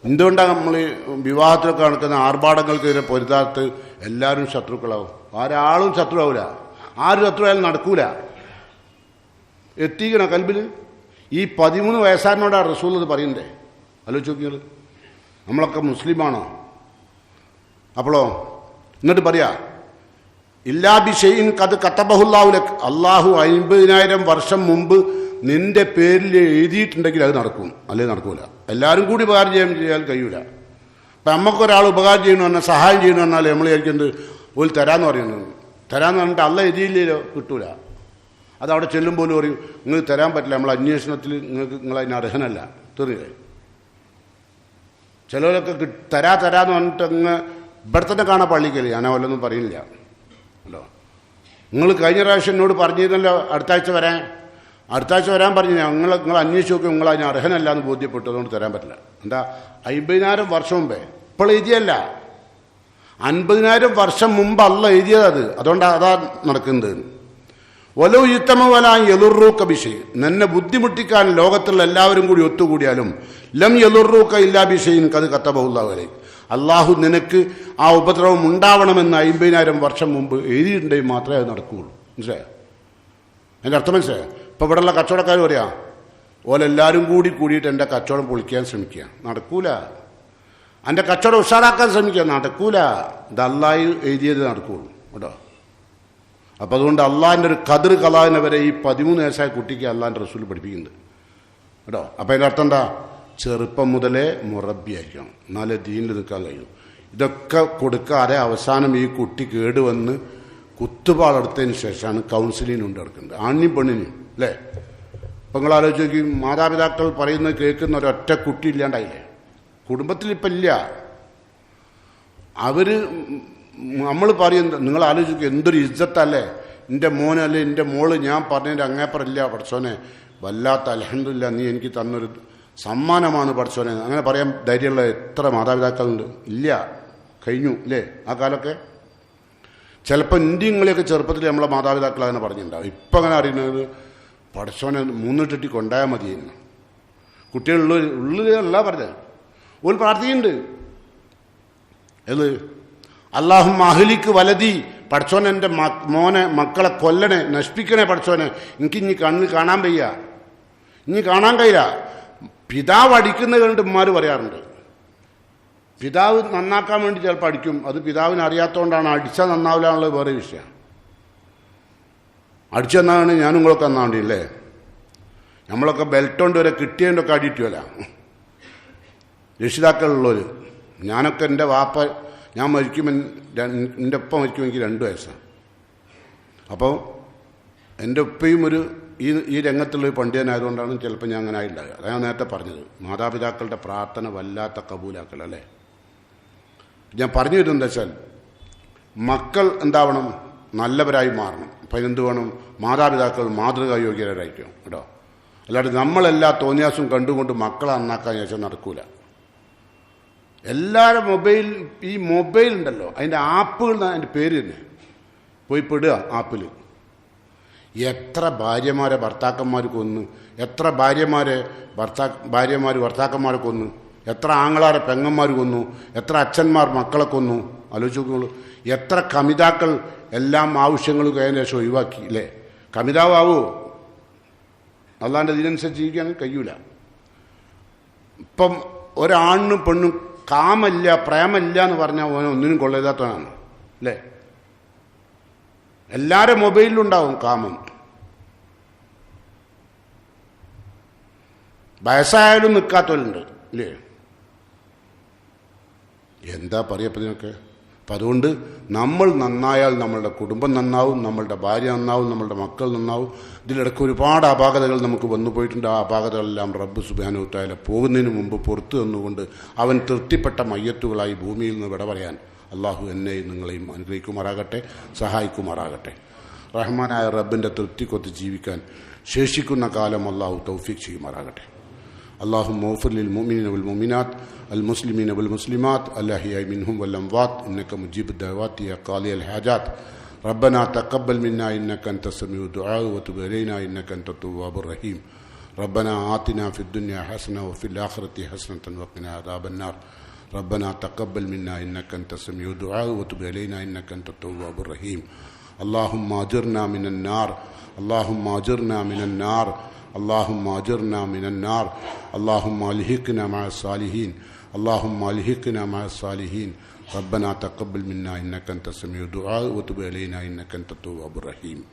എന്തുകൊണ്ടാണ് നമ്മൾ വിവാഹത്തിലൊക്കെ നടക്കുന്ന ആർഭാടങ്ങൾക്കെതിരെ പൊരുതാത്ത് എല്ലാവരും ശത്രുക്കളാവും? ഒരാളും ശത്രുവാവില്ല. ആരും ശത്രുവായാലും നടക്കൂല. എത്തിക്കണ കൽബിൽ ഈ 13 വയസ്സാരനോടാണ് റസൂൽ ഇത് പറയണ്ടേ? ആലോചിച്ച് നോക്കിയാൽ നമ്മളൊക്കെ മുസ്ലിമാണോ? അപ്പോഴോ എന്നിട്ട് പറയാ ഇല്ലാ ബിഷൈഇൻ ഖദ് കതബഹുല്ലാഹു ലക്, അള്ളാഹു 50,000 വർഷം മുമ്പ് നിന്റെ പേരിൽ എഴുതിയിട്ടുണ്ടെങ്കിൽ അത് നടക്കും, അല്ലെങ്കിൽ നടക്കൂല. എല്ലാവരും കൂടി ഉപകാരം ചെയ്യാൻ കഴിയൂല. അപ്പം നമുക്കൊരാൾ ഉപകാരം ചെയ്യണമെന്ന് പറഞ്ഞാൽ, സഹായം ചെയ്യണമെന്ന് പറഞ്ഞാൽ നമ്മൾ വിചാരിക്കുന്നത് ഒരു തരാമെന്ന് പറയുന്നത്. തരാമെന്ന് പറഞ്ഞിട്ട് അല്ല എഴുതിയില്ലല്ലോ, കിട്ടൂല. അതവിടെ ചെല്ലുമ്പോൾ പറയും നിങ്ങൾക്ക് തരാൻ പറ്റില്ല, നമ്മൾ അന്വേഷണത്തിൽ നിങ്ങളതിന് അർഹനല്ല, തീർന്നില്ലേ? ചിലവരൊക്കെ തരാന്ന് പറഞ്ഞിട്ട് അങ്ങ് ഇവിടെ തന്നെ കാണാൻ പള്ളിക്കല്ലേ, ഞാൻ വല്ലൊന്നും പറയുന്നില്ല അല്ലോ. നിങ്ങൾ കഴിഞ്ഞ പ്രാവശ്യം എന്നോട് പറഞ്ഞിരുന്നല്ലോ അടുത്ത ആഴ്ച വരാൻ പറഞ്ഞു. നിങ്ങൾ അന്വേഷിച്ച് നോക്കി, നിങ്ങൾ അതിന് അർഹനല്ല എന്ന് ബോധ്യപ്പെട്ടു, അതുകൊണ്ട് തരാൻ പറ്റില്ല. എന്താ 50,000 വർഷം മുമ്പേ, ഇപ്പോൾ എഴുതിയല്ല, 50,000 വർഷം മുമ്പ് അല്ല എഴുതിയത്. അതുകൊണ്ട് അതാ നടക്കുന്നത്. വലോ യുത്തമവലാൻ യലുറൂക്ക ബിഷൈൻ, നിന്നെ ബുദ്ധിമുട്ടിക്കാൻ ലോകത്തുള്ള എല്ലാവരും കൂടി ഒത്തുകൂടിയാലും ലം യലുറൂക്ക ഇല്ലാ ബിഷൈൻ ഖദ് കതബഹുല്ലാഹു അലൈക്, അള്ളാഹു നിനക്ക് ആ ഉപദ്രവം ഉണ്ടാവണമെന്ന് 50,000 വർഷം മുമ്പ് എഴുതിയിട്ടുണ്ടെങ്കിൽ മാത്രമേ അത് നടക്കുകയുള്ളൂ. മനസ്സിലായോ? എൻ്റെ അർത്ഥം മനസ്സിലായോ? ഇപ്പോൾ ഇവിടെയുള്ള കച്ചവടക്കാർ പറയാ ഓലെല്ലാവരും കൂടിയിട്ട് എൻ്റെ കച്ചവടം പൊളിക്കാൻ ശ്രമിക്കുക, നടക്കൂല. എൻ്റെ കച്ചവടം ഉഷാറാക്കാൻ ശ്രമിക്കുക, നടക്കൂല. ഇത് അള്ളാഹു എഴുതിയത് നടക്കുകയുള്ളൂ കേട്ടോ. അപ്പം അതുകൊണ്ട് അള്ളാഹിൻ്റെ ഒരു ഖദർ ഖലാവിനെ വരെ ഈ 13 വയസ്സായ കുട്ടിക്ക് അള്ളാഹിൻ്റെ റസൂൽ പഠിപ്പിക്കുന്നുണ്ട് കേട്ടോ. അപ്പം അതിൻ്റെ അർത്ഥം എന്താ? ചെറുപ്പം മുതലേ മുറബിയായിരിക്കണം, എന്നാലേ ദീനിൽ നിൽക്കാൻ കഴിയും. ഇതൊക്കെ കൊടുക്കാതെ അവസാനം ഈ കുട്ടി കേടുവന്ന് കുത്തുപാടെടുത്തതിന് ശേഷമാണ് കൗൺസിലിംഗ് കൊണ്ട് നടക്കുന്നത്, ആണിനും പെണ്ണിനും, അല്ലേ? ഇപ്പം നിങ്ങൾ ആലോചിച്ച് നോക്കി, മാതാപിതാക്കൾ പറയുന്നത് കേൾക്കുന്ന ഒരൊറ്റ കുട്ടി ഇല്ലാണ്ടായില്ലേ കുടുംബത്തിൽ? ഇപ്പം ഇല്ല. നമ്മൾ പറയുന്നത് നിങ്ങൾ ആലോചിക്കുക, എന്തൊരു ഇജ്ജത്തല്ലേ എൻ്റെ മോനല്ലേ എൻ്റെ മോള് ഞാൻ പറഞ്ഞതിൻ്റെ അങ്ങേപ്പറില്ല പഠിച്ചോനെ, വല്ലാത്ത അൽഹംദുലില്ലാ നീ എനിക്ക് തന്നൊരു സമ്മാനമാണ് പഠിച്ചോനെ, അങ്ങനെ പറയാൻ ധൈര്യമുള്ള എത്ര മാതാപിതാക്കളുണ്ട്? ഇല്ല, കഴിഞ്ഞു അല്ലേ ആ കാലമൊക്കെ. ചിലപ്പോൾ ഇന്ത്യങ്ങളെയൊക്കെ ചെറുപ്പത്തിൽ നമ്മളെ മാതാപിതാക്കൾ അങ്ങനെ പറഞ്ഞിട്ടുണ്ടാവും. ഇപ്പം അങ്ങനെ അറിയുന്നത് പഠിച്ചോനെ 3 ടെട്ടി കൊണ്ടായാൽ മതിയെന്ന്. കുട്ടികളുള്ളിലല്ല പറഞ്ഞത്, ഒരു പ്രാർത്ഥിക്കുന്നുണ്ട്. ഏത്? അല്ലാഹുമ്മ അഹ്ലിക് വലതി, പഠിച്ചോനെ എൻ്റെ മക്കളെ കൊല്ലണേ, നശിപ്പിക്കണേ പഠിച്ചോനെ, എനിക്ക് ഇനി കണ്ണ് കാണാൻ വയ്യ, ഇനി കാണാൻ കഴിയില്ല. പിതാവ് അടിക്കുന്നത് കണ്ട് ഉമ്മാർ പറയാറുണ്ട്. പിതാവ് നന്നാക്കാൻ വേണ്ടി ചിലപ്പോൾ അടിക്കും, അത് പിതാവിന് അറിയാത്തതുകൊണ്ടാണ്. അടിച്ചാൽ നന്നാവില്ല എന്നുള്ളത് വേറെ വിഷയം. അടിച്ചെന്നാണ് ഞാനും നിങ്ങളൊക്കെ നന്നാവേണ്ടിയില്ലേ? നമ്മളൊക്കെ ബെൽറ്റോണ്ട് വരെ കിട്ടിയതിൻ്റെയൊക്കെ അടിയിട്ടുമല്ല രക്ഷിതാക്കളുള്ളവർ. ഞാനൊക്കെ എൻ്റെ വാപ്പ ഞാൻ മരിക്കുമ്പോൾ എൻ്റെ ഉപ്പ മരിക്കുമ്പോൾ എനിക്ക് 2 വയസ്സാണ്. അപ്പോൾ എൻ്റെ ഉപ്പയും ഈ രംഗത്തുള്ളൊരു പണ്ഡിതനായതുകൊണ്ടാണ് ചിലപ്പോൾ ഞാൻ അങ്ങനെ ആയിണ്ടാകുക. അതാണ് ഞാൻ നേരത്തെ പറഞ്ഞത്, മാതാപിതാക്കളുടെ പ്രാർത്ഥന വല്ലാത്ത കബൂലാക്കൽ അല്ലേ. ഞാൻ പറഞ്ഞു വരുന്നത് എന്താ വെച്ചാൽ, മക്കൾ എന്താവണം? നല്ലവരായി മാറണം. അപ്പം അതിനെന്ത് വേണം? മാതാപിതാക്കൾ മാതൃകായോഗ്യരായിരിക്കണം കേട്ടോ. അല്ലാണ്ട് നമ്മളെല്ലാ തോന്നിയാസും കണ്ടുകൊണ്ട് മക്കളെ നന്നാക്കാൻ ചോദിച്ചാൽ നടക്കൂല. എല്ലാവരും ഈ മൊബൈൽ ഉണ്ടല്ലോ, അതിൻ്റെ ആപ്പുകൾ, അതിൻ്റെ പേര് തന്നെ പോയി പെടുക ആപ്പിൽ. എത്ര ഭാര്യമാരെ ഭർത്താക്കന്മാർ കൊന്നു, എത്ര ഭാര്യമാർ ഭർത്താക്കന്മാരെ കൊന്നു, എത്ര ആങ്ങളാരെ പെങ്ങന്മാർ കൊന്നു, എത്ര അച്ഛന്മാർ മക്കളെ കൊന്നു. ആലോചിച്ച് നോക്കുള്ളൂ. എത്ര കമിതാക്കൾ എല്ലാം ആവശ്യങ്ങളും കഴിഞ്ഞ ശേഷം ഒഴിവാക്കി അല്ലേ? കമിതാവോ? അല്ലാണ്ട് ഇതിനനുസരിച്ച് ജീവിക്കാൻ കഴിയൂല. ഇപ്പം ഒരാണിനും പെണ്ണും കാമല്ല പ്രേമല്ല എന്ന് പറഞ്ഞാൽ ഓനെ ഒന്നിനും കൊള്ളരുതാത്തവനാണ് അല്ലേ? എല്ലാവരും മൊബൈലിലുണ്ടാവും കാമം. വയസ്സായാലും നിൽക്കാത്തവരുണ്ട് ഇല്ലേ? എന്താ പറയപ്പതിനൊക്കെ. അപ്പം അതുകൊണ്ട് നമ്മൾ നന്നായാൽ നമ്മളുടെ കുടുംബം നന്നാവും, നമ്മളുടെ ഭാര്യ നന്നാവും, നമ്മളുടെ മക്കൾ നന്നാവും. ഇതിലിടയ്ക്ക് ഒരുപാട് അപാകതകൾ നമുക്ക് വന്നു പോയിട്ടുണ്ട്. ആ അപാകതകളെല്ലാം റബ്ബ് സുബ്ഹാനഹു വ തആല പോകുന്നതിന് മുമ്പ് പുറത്തു തന്നുകൊണ്ട് അവൻ തൃപ്തിപ്പെട്ട മയ്യത്തുകളായി ഭൂമിയിൽ നിന്ന് വിട പറയാൻ അള്ളാഹു എന്നെയും നിങ്ങളെയും അനുഗ്രഹിക്കുമാറാകട്ടെ, സഹായിക്കുമാറാകട്ടെ. റഹ്മാനായ റബ്ബിൻ്റെ തൃപ്തിക്കൊത്ത് ജീവിക്കാൻ ശേഷിക്കുന്ന കാലം അള്ളാഹു തൗഫീഖ് ചെയ്യുമാറാകട്ടെ. اللهم اغفر للمؤمنين والمؤمنات المسلمين والمسلمات الأحياء منهم والأموات إنك مجيب الدعوات يا قاضي الحاجات. ربنا تقبل منا إنك أنت السميع الدعاء وتب علينا إنك أنت التواب الرحيم. ربنا آتنا في الدنيا حسنة وفي الآخرة حسنة وقنا عذاب النار ربنا تقبل منا إنك أنت السميع الدعاء وتب علينا إنك أنت التواب الرحيم اللهم أجرنا من النار اللهم أجرنا من النار اللهم أجرنا من النار اللهم ألحقنا مع الصالحين اللهم ألحقنا مع الصالحين ربنا تقبل منا إنك أنت السميع الدعاء وتب علينا إنك أنت التواب الرحيم